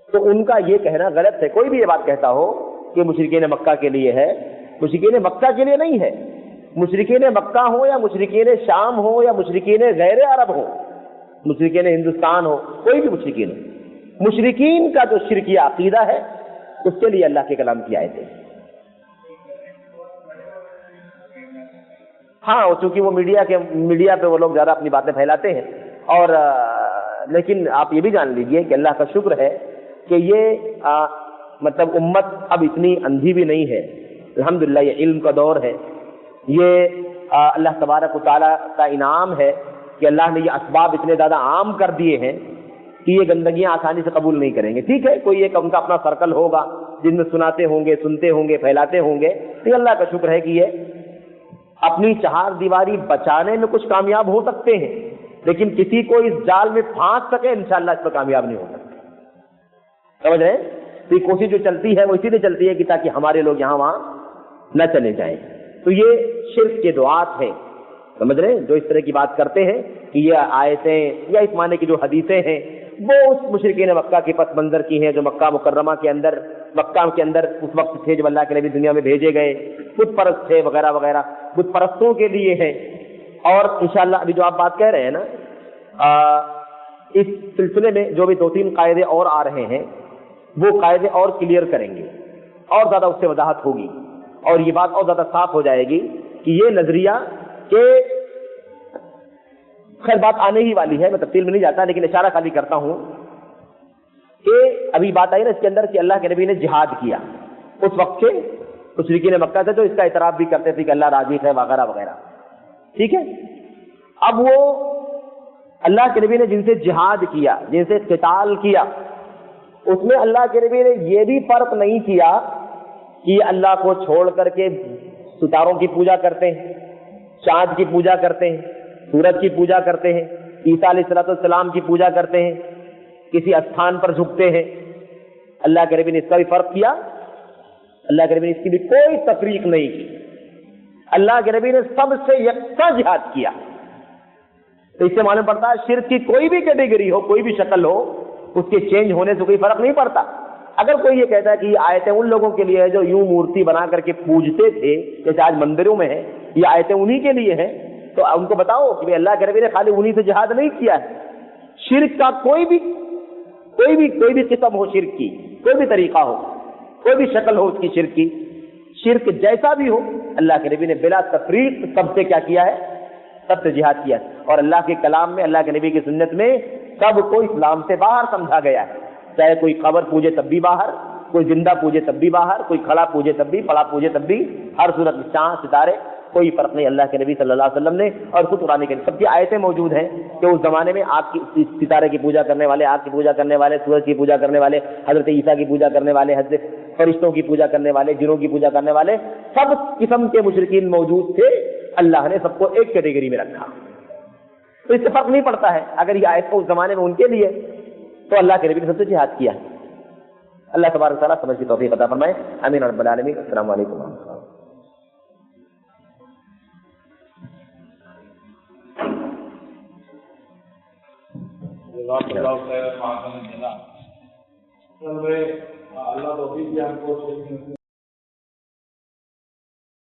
تو ان کا یہ کہنا غلط ہے. کوئی بھی یہ بات کہتا ہو کہ مشرکین مکہ کے لیے ہے، مشرکین مکہ کے لیے نہیں ہے۔ مشرکین مکہ ہو یا مشرکین شام ہو یا مشرکین غیر عرب ہو، مشرکین ہندوستان ہو، کوئی بھی مشرکین ہو، مشرکین کا جو شرکیہ عقیدہ ہے اس کے لیے اللہ کے کلام کی آیتیں۔ ہاں چونکہ وہ میڈیا پہ وہ لوگ زیادہ اپنی باتیں پھیلاتے ہیں، اور لیکن آپ یہ بھی جان لیجئے کہ اللہ کا شکر ہے کہ یہ مطلب امت اب اتنی اندھی بھی نہیں ہے، الحمدللہ یہ علم کا دور ہے، یہ اللہ تبارک و تعالیٰ کا انعام ہے کہ اللہ نے یہ اسباب اتنے زیادہ عام کر دیے ہیں کہ یہ گندگیاں آسانی سے قبول نہیں کریں گے۔ ٹھیک ہے، کوئی ایک ان کا اپنا سرکل ہوگا جن میں سناتے ہوں گے، سنتے ہوں گے، پھیلاتے ہوں گے، تو اللہ کا شکر ہے کہ یہ اپنی چہار دیواری بچانے میں کچھ کامیاب ہو سکتے ہیں، لیکن کسی کو اس جال میں پھانس سکے انشاءاللہ اس میں کامیاب نہیں ہو سکتے۔ سمجھ رہے ہیں؟ تو یہ کوشش جو چلتی ہے وہ اسی لیے چلتی ہے کہ تاکہ ہمارے لوگ یہاں وہاں نہ چلے جائیں۔ تو یہ شرک کے دعات ہیں، سمجھ رہے ہیں، جو اس طرح کی بات کرتے ہیں کہ یہ آیتیں یا اس معنی کی جو حدیثیں ہیں وہ اس مشرکین مکہ کے پس منظر کی ہیں جو مکہ مکرمہ کے اندر، مکہ کے اندر اس وقت تھے جب اللہ کے نبی دنیا میں بھیجے گئے، بت پرست تھے وغیرہ وغیرہ، بت پرستوں کے لیے ہیں۔ اور انشاءاللہ ابھی جو آپ بات کہہ رہے ہیں نا، اس سلسلے میں جو بھی 2-3 قاعدے اور آ رہے ہیں وہ قاعدے اور کلیئر کریں گے، اور زیادہ اس سے وضاحت ہوگی، اور یہ بات اور زیادہ صاف ہو جائے گی کہ یہ نظریہ کہ خیر بات آنے ہی والی ہے، میں تفصیل میں نہیں جاتا لیکن اشارہ خالی کرتا ہوں کہ ابھی بات آئی نا اس کے اندر کہ اللہ کے نبی نے جہاد کیا اس وقت کے مشرکین مکہ سے، جو اس کا اعتراف بھی کرتے تھے کہ اللہ رازق ہے وغیرہ وغیرہ۔ ٹھیک ہے، اب وہ اللہ کے نبی نے جن سے جہاد کیا، جن سے قتال کیا، اس میں اللہ کے نبی نے یہ بھی فرق نہیں کیا کہ اللہ کو چھوڑ کر کے ستاروں کی پوجا کرتے ہیں، چاند کی پوجا کرتے ہیں، سورج کی پوجا کرتے ہیں، عیسیٰ علیہ السلام کی پوجا کرتے ہیں، کسی استھان پر جھکتے ہیں۔ اللہ کے نبی نے اس کا بھی فرق کیا، اللہ کے نبی نے اس کی بھی کوئی تفریق نہیں کی، اللہ کے نبی نے سب سے یکساں جہاد کیا۔ تو اس سے معلوم پڑتا ہے شرک کی کوئی بھی کیٹیگری ہو، کوئی بھی شکل ہو، اس کے چینج ہونے سے کوئی فرق نہیں پڑتا۔ اگر کوئی یہ کہتا ہے کہ یہ آیتیں ان لوگوں کے لیے ہے جو یوں مورتی بنا کر کے پوجتے تھے جیسے آج مندروں میں ہے، یہ آیتیں انہی کے لیے ہیں، تو ان کو بتاؤ کہ اللہ کے نبی نے خالی انہی سے جہاد نہیں کیا ہے۔ شرک کا کوئی بھی قسم ہو، شرک کی کوئی بھی طریقہ ہو، کوئی بھی شکل ہو اس کی شرک کی، شرک جیسا بھی ہو، اللہ کے نبی نے بلا تفریق سب سے کیا کیا ہے؟ سب سے جہاد کیا ہے۔ اور اللہ کے کلام میں، اللہ کے نبی کی سنت میں سب کو اسلام سے باہر سمجھا گیا ہے، چاہے کوئی قبر پوجے تب بھی باہر، کوئی زندہ پوجے تب بھی باہر، کوئی کھڑا پوجے تب بھی، پڑا پوجے تب بھی، ہر صورت میں چاند ستارے کوئی فرق نہیں۔ اللہ کے نبی صلی اللہ علیہ وسلم نے اور خود قرآن کے سب کی آیتیں موجود ہیں کہ اس زمانے میں آگ کی، ستارے کی پوجا کرنے والے، آگ کی پوجا کرنے والے، سورج کی پوجا کرنے والے، حضرت عیسیٰ کی پوجا کرنے والے، حضرت فرشتوں کی پوجا کرنے والے، جنوں کی پوجا کرنے والے، سب قسم کے مشرکین موجود تھے۔ اللہ نے سب کو ایک کیٹیگری میں رکھا، تو اس سے فرق نہیں پڑتا ہے۔ اگر یہ آیت اس زمانے میں ان کے لیے، تو اللہ کے نبی نے سب سے جہاد کیا۔ اللہ تبارک تعالیٰ سمجھ کی توفیق عطا فرمائے، آمین رب العالمین۔ السلام علیکم اللہ توفیق دے ہم کو